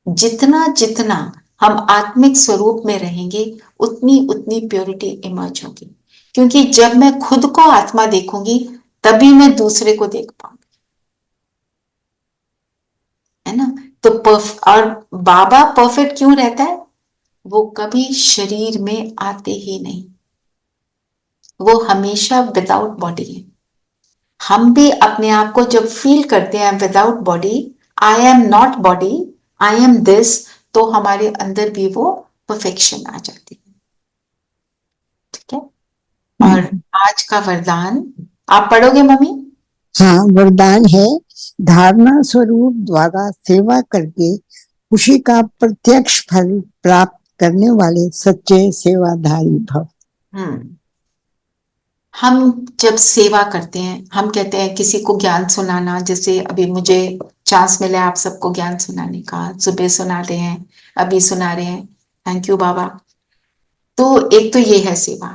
जितना जितना हम आत्मिक स्वरूप में रहेंगे, उतनी उतनी प्योरिटी इमर्ज होगी। क्योंकि जब मैं खुद को आत्मा देखूंगी, तभी मैं दूसरे को देख पाऊंगी, है ना। तो और बाबा परफेक्ट क्यों रहता है? वो कभी शरीर में आते ही नहीं, वो हमेशा विदाउट बॉडी है। हम भी अपने आप को जब फील करते हैं without body, I am not body, I am this, तो हमारे अंदर भी वो परफेक्शन आ जाती है। ठीक है। और आज का वरदान आप पढ़ोगे मम्मी? हाँ, वरदान है, धारणा स्वरूप द्वारा सेवा करके खुशी का प्रत्यक्ष फल प्राप्त करने वाले सच्चे सेवाधारी भव। हम जब सेवा करते हैं, हम कहते हैं किसी को ज्ञान सुनाना, जैसे अभी मुझे चांस मिला है आप सबको ज्ञान सुनाने का, सुबह सुना रहे हैं, अभी सुना रहे हैं, थैंक यू बाबा। तो एक तो ये है सेवा,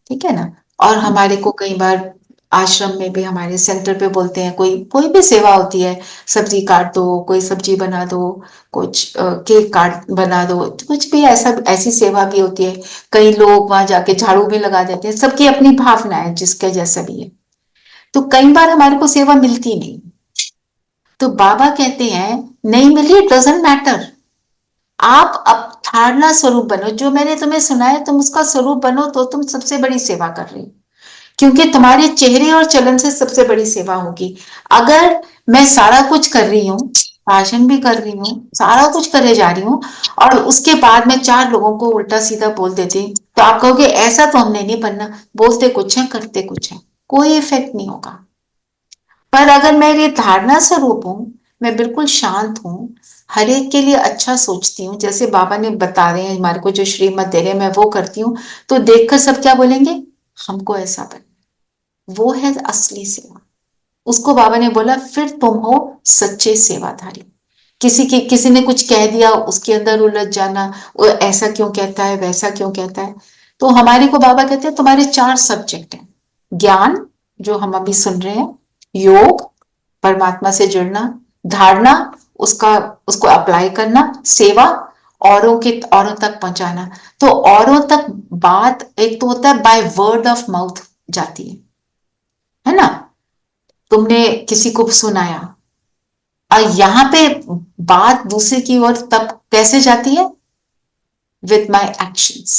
ठीक है ना। और हमारे को कई बार आश्रम में भी, हमारे सेंटर पे बोलते हैं, कोई कोई भी सेवा होती है, सब्जी काट दो, कोई सब्जी बना दो, कुछ केक काट बना दो, कुछ भी ऐसा, ऐसी सेवा भी होती है। कई लोग वहां जाके झाड़ू भी लगा देते हैं, सबकी अपनी भावना है, जिसके जैसा भी है। तो कई बार हमारे को सेवा मिलती नहीं, तो बाबा कहते हैं नहीं मिली, डजेंट मैटर, आप अब धारणा स्वरूप बनो। जो मैंने तुम्हें सुनाया, तुम उसका स्वरूप बनो, तो तुम सबसे बड़ी सेवा कर रही हो। क्योंकि तुम्हारे चेहरे और चलन से सबसे बड़ी सेवा होगी। अगर मैं सारा कुछ कर रही हूँ, भाषण भी कर रही हूँ, सारा कुछ करे जा रही हूँ, और उसके बाद मैं 4 लोगों को उल्टा सीधा बोल देती हूँ, तो आप कहोगे ऐसा तो हमने नहीं बनना, बोलते कुछ है करते कुछ है, कोई इफेक्ट नहीं होगा। पर अगर मैं ये धारणा स्वरूप हूं, मैं बिल्कुल शांत हूं, हर एक के लिए अच्छा सोचती हूँ, जैसे बाबा ने बता रहे हैं हमारे को, जो श्रीमत दे रहे हैं, मैं वो करती हूँ, तो देखकर सब क्या बोलेंगे? हमको ऐसा बनना। वो है असली सेवा। उसको बाबा ने बोला फिर तुम हो सच्चे सेवाधारी। किसी ने कुछ कह दिया, उसके अंदर उलझ जाना, वो ऐसा क्यों कहता है, वैसा क्यों कहता है। तो हमारे को बाबा कहते हैं तुम्हारे 4 सब्जेक्ट हैं, ज्ञान जो हम अभी सुन रहे हैं, योग परमात्मा से जुड़ना, धारणा उसका उसको अप्लाई करना, सेवा औरों तक पहुंचाना। तो औरों तक बात एक तो होता है बाय वर्ड ऑफ माउथ जाती है ना। तुमने किसी को सुनाया, और यहां पे बात दूसरे की ओर तब कैसे जाती है? With my actions,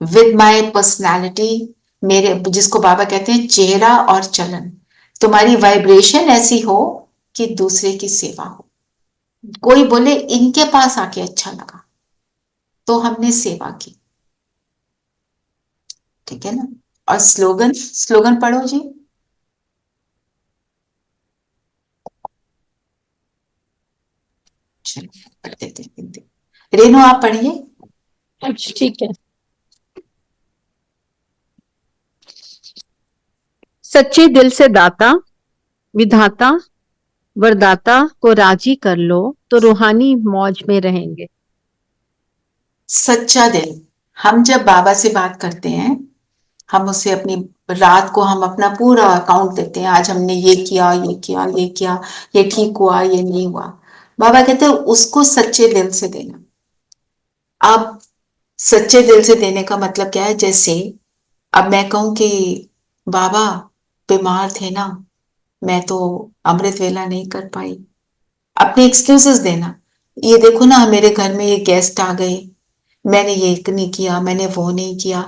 with my personality, मेरे, जिसको बाबा कहते हैं चेहरा और चलन, तुम्हारी वाइब्रेशन ऐसी हो कि दूसरे की सेवा हो। कोई बोले इनके पास आके अच्छा लगा, तो हमने सेवा की। ठीक है ना। और स्लोगन, स्लोगन पढ़ो जी। चलिए पढ़ देते हैं हिंदी। रेनू आप पढ़िए। अच्छा ठीक है। सच्चे दिल से दाता विधाता वरदाता को राजी कर लो तो रूहानी मौज में रहेंगे। सच्चा दिल, हम जब बाबा से बात करते हैं, हम उससे अपनी रात को हम अपना पूरा अकाउंट देते हैं, आज हमने ये किया, ये किया, ये किया, ये ठीक हुआ, ये नहीं हुआ। बाबा कहते हैं उसको सच्चे दिल से देना। अब सच्चे दिल से देने का मतलब क्या है? जैसे अब मैं कहूं कि बाबा बीमार थे ना, मैं तो अमृत वेला नहीं कर पाई, अपने एक्सक्यूजेस देना। ये देखो ना मेरे घर में ये गेस्ट आ गए, मैंने ये नहीं किया, मैंने वो नहीं किया।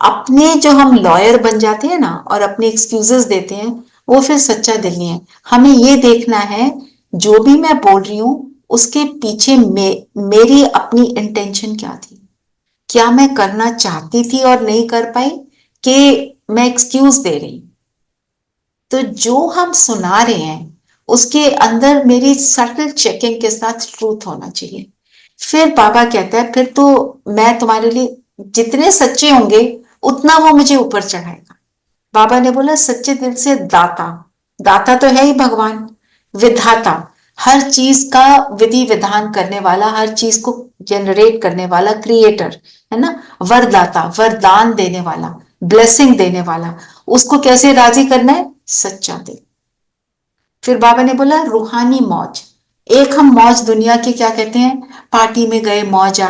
अपने जो हम लॉयर बन जाते हैं ना और अपने एक्सक्यूजेस देते हैं, वो फिर सच्चा दिल नहीं है। हमें ये देखना है जो भी मैं बोल रही हूं उसके पीछे मेरी अपनी इंटेंशन क्या थी, क्या मैं करना चाहती थी और नहीं कर पाई, कि मैं एक्सक्यूज दे रही। तो जो हम सुना रहे हैं उसके अंदर मेरी सटल चेकिंग के साथ ट्रूथ होना चाहिए। फिर बाबा कहता है फिर तो मैं तुम्हारे लिए जितने सच्चे होंगे उतना वो मुझे ऊपर चढ़ाएगा। बाबा ने बोला सच्चे दिल से दाता, दाता तो है ही भगवान, विधाता, हर चीज का विधि विधान करने वाला, हर चीज को जनरेट करने वाला, क्रिएटर है ना। वरदाता, वरदान देने वाला, ब्लेसिंग देने वाला, उसको कैसे राजी करना है? सच्चा दिल। फिर बाबा ने बोला रूहानी मौज। एक हम मौज दुनिया की क्या कहते हैं, पार्टी में गए मौज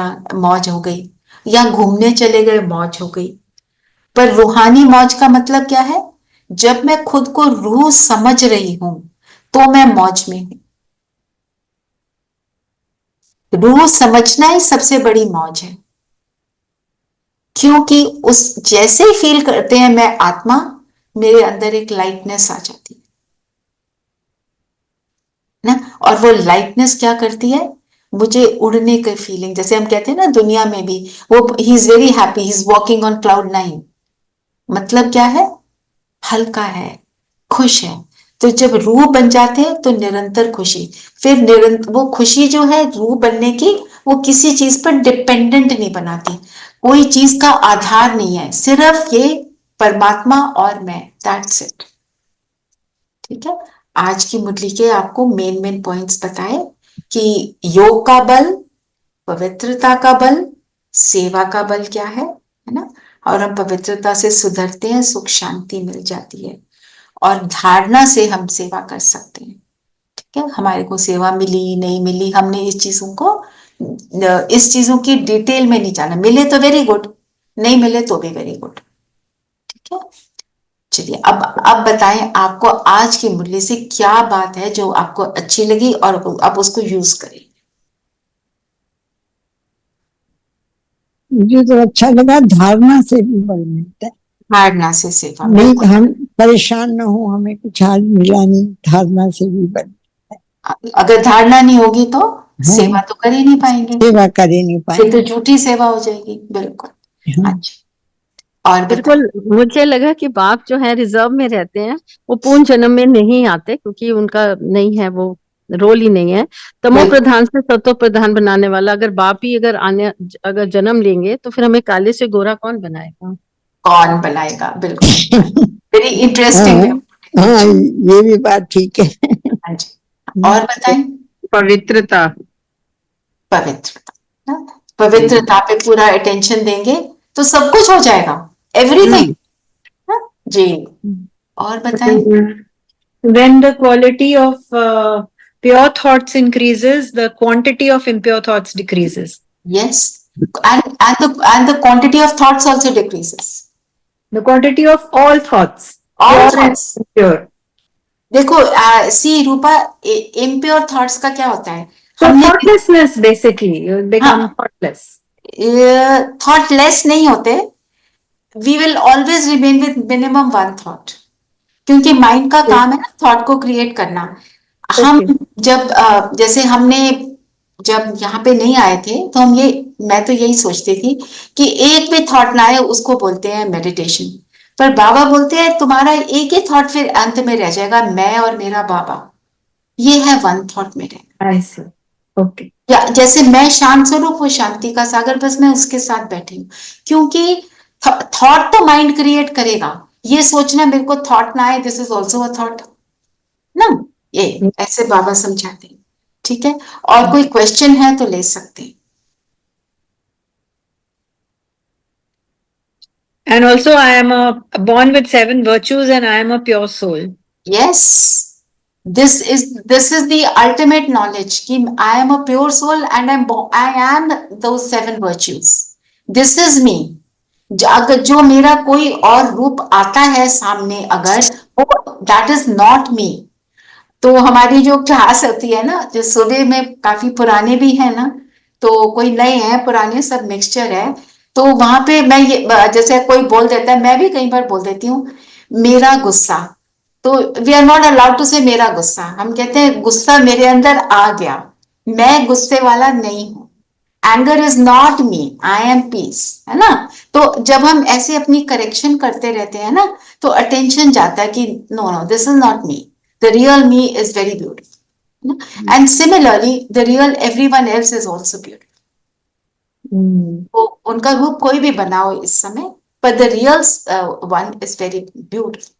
हो गई, या घूमने चले गए मौज हो गई। पर रूहानी मौज का मतलब क्या है? जब मैं खुद को रूह समझ रही हूं तो मैं मौज में हूं। रूह समझना ही सबसे बड़ी मौज है, क्योंकि उस जैसे ही फील करते हैं मैं आत्मा, मेरे अंदर एक लाइटनेस आ जाती है ना। और वो लाइटनेस क्या करती है? मुझे उड़ने की फीलिंग, जैसे हम कहते हैं ना दुनिया में भी, वो he is very happy, he is walking on cloud 9। मतलब क्या है? हल्का है, खुश है। तो जब रूह बन जाते हैं तो निरंतर खुशी। फिर निरंतर वो खुशी जो है रूह बनने की, वो किसी चीज पर डिपेंडेंट नहीं बनाती, कोई चीज का आधार नहीं है, सिर्फ ये परमात्मा और मैं, दैट्स इट। ठीक है। आज की मुरली के आपको मेन पॉइंट्स बताए कि योग का बल, पवित्रता का बल, सेवा का बल क्या है ना। और हम पवित्रता से सुधरते हैं, सुख शांति मिल जाती है, और धारणा से हम सेवा कर सकते हैं। ठीक है। हमारे को सेवा मिली नहीं मिली, हमने इस चीजों की डिटेल में नहीं जाना। मिले तो वेरी गुड, नहीं मिले तो भी वेरी गुड। ठीक है। चलिए अब बताएं आपको आज की मुरली से क्या बात है जो आपको अच्छी लगी और आप उसको यूज करें। मुझे तो अच्छा लगा, धारणा से भी बल मिलता है। धारणा से सेवा, नहीं हम परेशान न हो, हमें कुछ आज मिला नहीं, धारणा से भी बल। अगर धारणा नहीं होगी तो सेवा तो कर ही नहीं पाएंगे, सेवा कर ही नहीं पाएंगे, तो झूठी सेवा हो जाएगी। बिल्कुल। अच्छा, और बिल्कुल मुझे लगा कि बाप जो है रिजर्व में रहते हैं, वो पूर्ण जन्म में नहीं आते क्योंकि उनका नहीं है, वो रोल ही नहीं है। तमो प्रधान से सतो प्रधान बनाने वाला अगर बाप ही अगर जन्म लेंगे तो फिर हमें काले से गोरा कौन बनाएगा? कौन बनाएगा? बिल्कुल, वेरी इंटरेस्टिंग। हाँ ये भी बात ठीक है। हाँ जी, और बताएं। पवित्रता, पवित्रता, पवित्रता पे पूरा अटेंशन देंगे तो सब कुछ हो जाएगा, एवरीथिंग। जी, और बताएं। When the quality of pure thoughts increases, the quantity of impure thoughts decreases. Yes, and the quantity of thoughts also decreases. The quantity of all thoughts, All pure thoughts. and impure. देखो सी रूपा, impure thoughts का क्या होता है? So thoughtlessness basically, you become thoughtless. Thoughtless नहीं होते, we will always remain with minimum one thought, क्योंकि mind का काम है ना थॉट को क्रिएट करना। हम जब जैसे हमने जब यहाँ पे नहीं आए थे तो मैं तो यही सोचती थी कि एक भी थॉट ना आए उसको बोलते हैं मेडिटेशन। पर बाबा बोलते हैं तुम्हारा एक ही थॉट फिर अंत में रह जाएगा, मैं और मेरा बाबा, ये है वन थॉट में रहना। Okay. या जैसे मैं शांत स्वरूप हूँ, शांति का सागर, बस मैं उसके साथ बैठी हूँ, क्योंकि थॉट तो माइंड क्रिएट करेगा, ये सोचना मेरे को थॉट ना आए, this is also a thought ना, ये ऐसे बाबा समझाते हैं। ठीक है, और कोई क्वेश्चन है तो ले सकते हैं। And also, I am born with 7 virtues, and I am a pure soul. Yes, this is the ultimate knowledge कि I am a pure soul and I am those 7 virtues. This is me. अगर जो मेरा कोई और रूप आता है सामने, अगर that is not me. तो हमारी जो क्लास होती है ना, जो सुबह में काफी पुराने भी है ना, तो कोई नए हैं, पुराने सब मिक्सचर है, तो वहां पे मैं ये जैसे कोई बोल देता है, मैं भी कई बार बोल देती हूँ मेरा गुस्सा, तो we are not allowed to say मेरा गुस्सा, हम कहते हैं गुस्सा मेरे अंदर आ गया, मैं गुस्से वाला नहीं हूं, anger is not me, I am peace, है ना। तो जब हम ऐसे अपनी करेक्शन करते रहते हैं ना, तो अटेंशन जाता है कि no no this is not me, the real me is very beautiful, and similarly the real everyone else is also beautiful. तो उनका रूप कोई भी बनाओ इस समय, but the real one is very beautiful.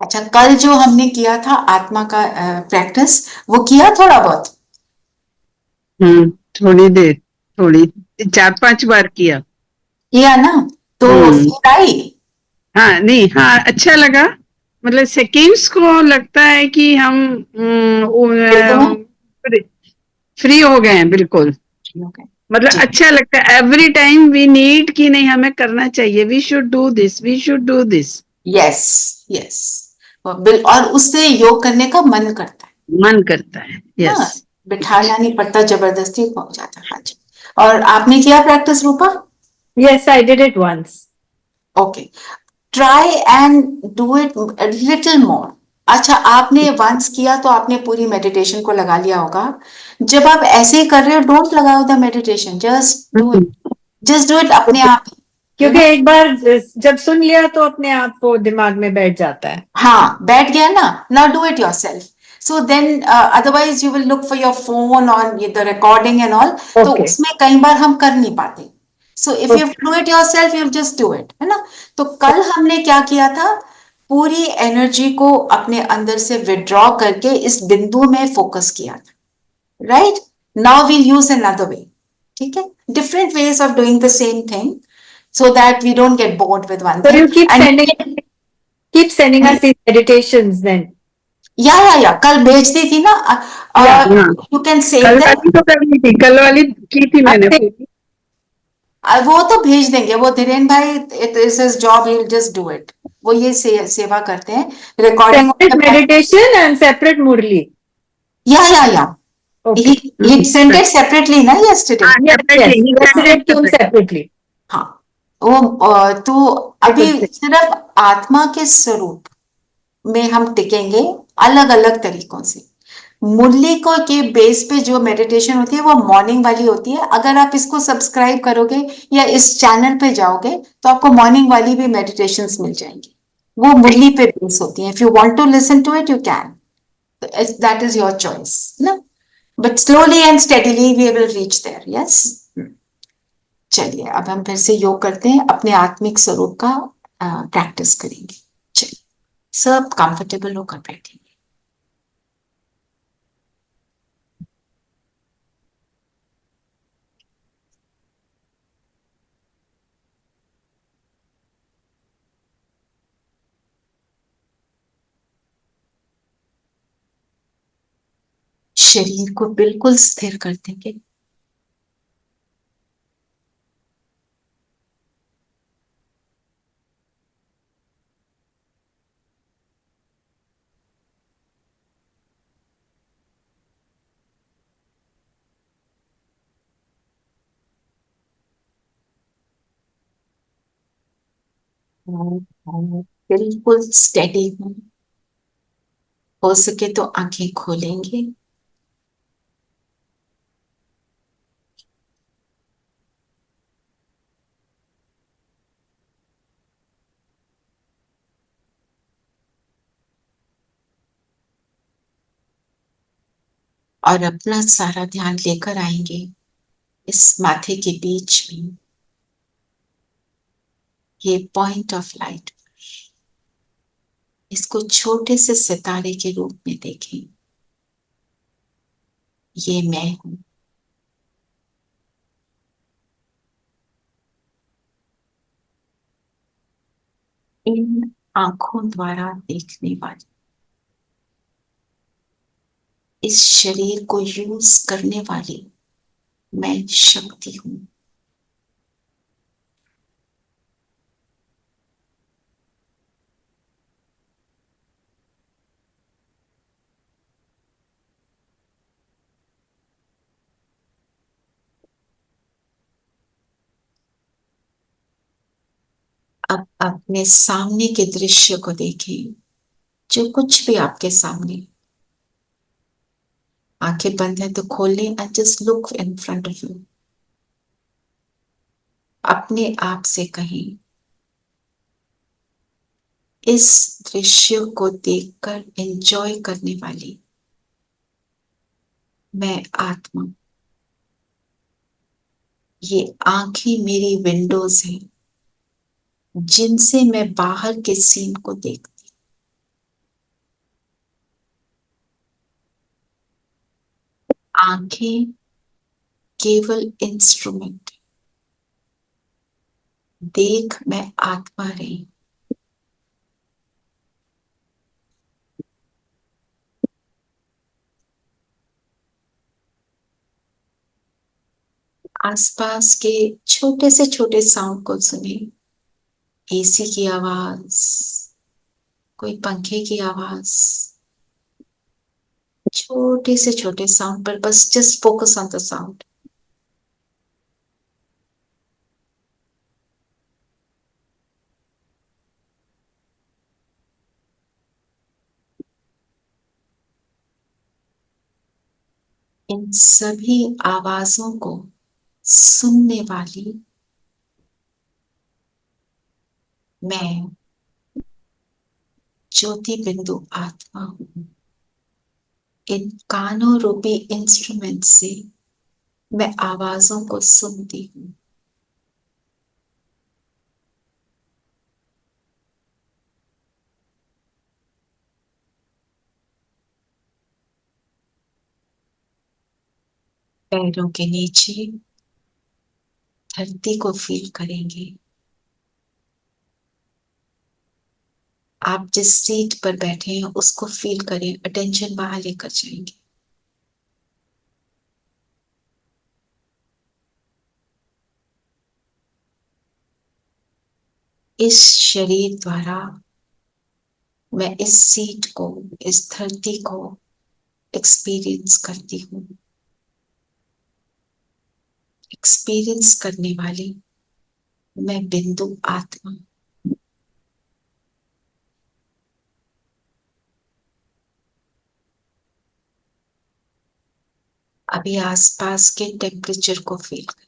अच्छा, कल जो हमने किया था आत्मा का प्रैक्टिस, वो किया थोड़ा बहुत? थोड़ी देर, थोड़ी 4-5 बार किया ना, तो फील आई? हाँ, नहीं, हाँ, अच्छा लगा, मतलब सेकेंड्स को लगता है कि हम फ्री हो गए हैं बिल्कुल, मतलब अच्छा लगता है, एवरी टाइम वी नीड कि नहीं हमें करना चाहिए, we should do this, we should do this. Yes yes, और उससे योग करने का मन करता है, मन करता है, यस। बिठाना नहीं पड़ता, जबरदस्ती पहुंच जाता है। हाँ जी, और आपने किया practice Rupa? Yes, I did it once. Okay, try and do it little more. अच्छा, आपने वंस किया तो आपने पूरी मेडिटेशन को लगा लिया होगा, जब आप ऐसे ही कर रहे हो, डोंट लगाओ the meditation, just do it अपने आप ही, क्योंकि एक बार जब सुन लिया तो अपने आप वो दिमाग में बैठ जाता है। हाँ, बैठ गया ना, now do it yourself, so then otherwise you will look for your phone और द रिकॉर्डिंग एंड ऑल, तो Okay. उसमें कई बार हम कर नहीं पाते, so if you do it yourself you just do it, है ना। तो कल हमने क्या किया था, पूरी एनर्जी को अपने अंदर से विड्रॉ करके इस बिंदु में फोकस किया था, right. Now we'll use another way, ठीक है, different ways of doing the same thing, so that we don't get bored with one So thing. you And keep sending us these meditations then. या कल भेज दी थी ना, हाँ, you can save कल that. वाली तो करनी थी, कल वाली की थी मैंने पूरी। वो तो भेज देंगे, वो धीरेन भाई, it is his job, he will just do it, वो ये सेवा करते हैं, recording Separate meditation and separate Murli. या Okay. he sent it separately ना yesterday। हाँ, Yes, separately, he sent yesterday it came separately. separately. हाँ, वो तो अभी सिर्फ आत्मा के स्वरूप में हम टिकेंगे, अलग अलग तरीकों से। मुरली को के बेस पे जो मेडिटेशन होती है वो मॉर्निंग वाली होती है, अगर आप इसको सब्सक्राइब करोगे या इस चैनल पे जाओगे तो आपको मॉर्निंग वाली भी मेडिटेशंस मिल जाएंगी, वो मुरली पे बेस होती हैं। If you want to listen to it you can, that is your choice ना, but slowly and steadily we will reach there. Yes, चलिए अब हम फिर से योग करते हैं, अपने आत्मिक स्वरूप का प्रैक्टिस करेंगे। चलिए, सब कंफर्टेबल होकर बैठेंगे। शरीर को बिल्कुल स्थिर कर देंगे, बिल्कुल स्टेडी हो सके तो आंखें खोलेंगे, और अपना सारा ध्यान लेकर आएंगे इस माथे के बीच में, ये पॉइंट ऑफ लाइट। इसको छोटे से सितारे के रूप में देखें। ये मैं हूं। इन आंखों द्वारा देखने वाली, इस शरीर को यूज करने वाली मैं शक्ति हूं। अब अपने सामने के दृश्य को देखें, जो कुछ भी आपके सामने। आंखें बंद है तो खोल लें and just look in front of you. अपने आप से कहें, इस दृश्य को देखकर एंजॉय करने वाली मैं आत्मा। ये आंखें मेरी विंडोज हैं, जिनसे मैं बाहर के सीन को देखती। आंखें केवल इंस्ट्रूमेंट, देख मैं आत्मा रही। आसपास के छोटे से छोटे साउंड को सुने। एसी की आवाज, कोई पंखे की आवाज, छोटे से छोटे साउंड पर बस just focus on the sound. इन सभी आवाजों को सुनने वाली मैं ज्योति बिंदु आत्मा हूं। इन कानों रूपी इंस्ट्रूमेंट से मैं आवाजों को सुनती हूं। पैरों के नीचे धरती को फील करेंगे। आप जिस सीट पर बैठे हैं उसको फील करें, अटेंशन वहां लेकर जाएंगे। इस शरीर द्वारा मैं इस सीट को, इस धरती को एक्सपीरियंस करती हूँ। एक्सपीरियंस करने वाली मैं बिंदु आत्मा। अभी आसपास के टेम्परेचर को फील करें।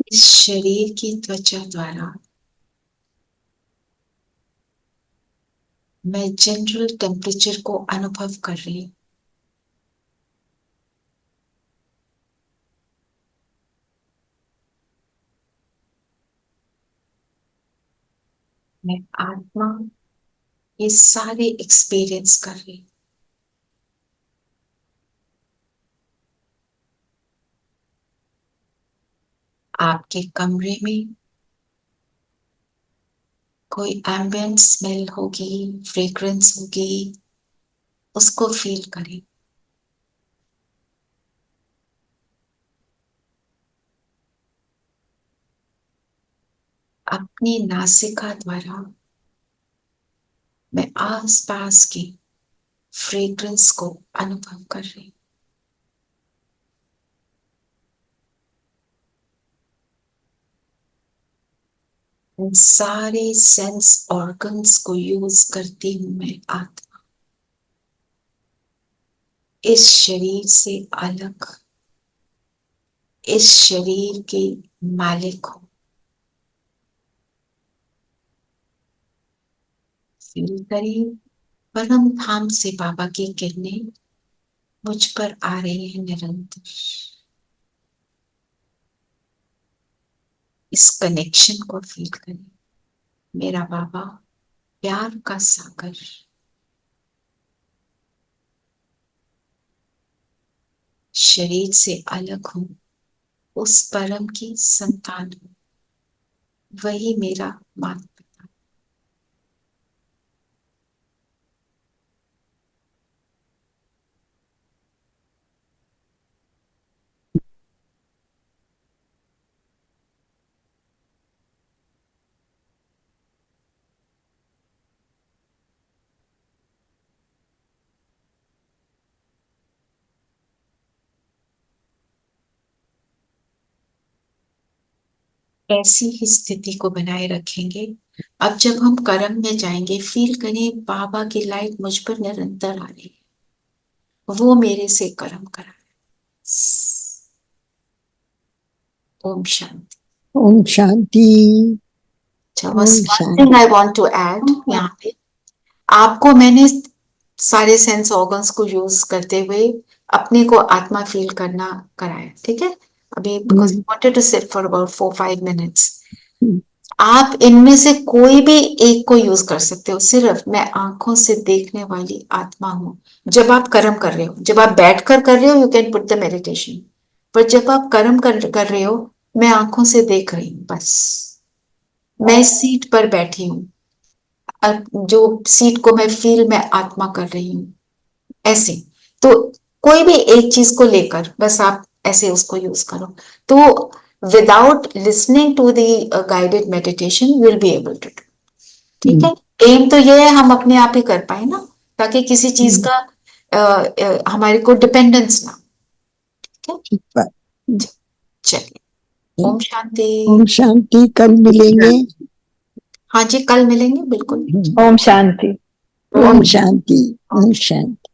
इस शरीर की त्वचा द्वारा मैं जनरल टेम्परेचर को अनुभव कर रही हूं। मैं आत्मा ये सारे एक्सपीरियंस कर रही हूं। आपके कमरे में कोई एम्बिएंट स्मेल होगी, फ्रेग्रेंस होगी, उसको फील करें। अपनी नासिका द्वारा मैं आसपास की फ्रेग्रेंस को अनुभव कर रही हूं। इन सारे सेंस ऑर्गन्स को यूज करती हूं मैं आत्मा। इस शरीर से अलग, इस शरीर के मालिक हो। फील करिए परम धाम से बाबा की किरणें मुझ पर आ रही है निरंतर। इस कनेक्शन को फील करें। मेरा बाबा प्यार का सागर, शरीर से अलग हूं, उस परम की संतान हूं, वही मेरा माता पिता। ऐसी ही स्थिति को बनाए रखेंगे। अब जब हम कर्म में जाएंगे, फील करें बाबा की लाइट मुझ पर निरंतर आ रही है, वो मेरे से कर्म करा है। ओम शांति। ओम शांति। बस one thing I want to add यहाँ पे, आपको मैंने सारे सेंस ऑर्गन्स को यूज करते हुए अपने को आत्मा फील करना कराया, ठीक है? अभी because I wanted to sit for about 4-5 minutes. आप इनमें से कोई भी एक को यूज कर सकते हो। सिर्फ मैं आंखों से देखने वाली आत्मा हूं जब आप कर्म कर रहे हो। जब आप बैठकर कर रहे हो, you can put the meditation, पर जब आप कर्म कर रहे हो, मैं आंखों से देख रही हूं। बस मैं सीट पर बैठी हूं, जो सीट को मैं फील मैं आत्मा कर रही हूं, ऐसे। तो कोई भी एक चीज को लेकर बस आप ऐसे उसको यूज करो। तो without listening to the guided meditation you will be able to do, ठीक है? एम तो ये है हम अपने आप ही कर पाए ना, ताकि किसी चीज का हमारे को डिपेंडेंस ना। ठीक है, चलिए। ओम शांति। ओम शांति। कल मिलेंगे। हाँ जी, कल मिलेंगे, बिल्कुल। Om Shanti. ओम शांति। ओम शांति।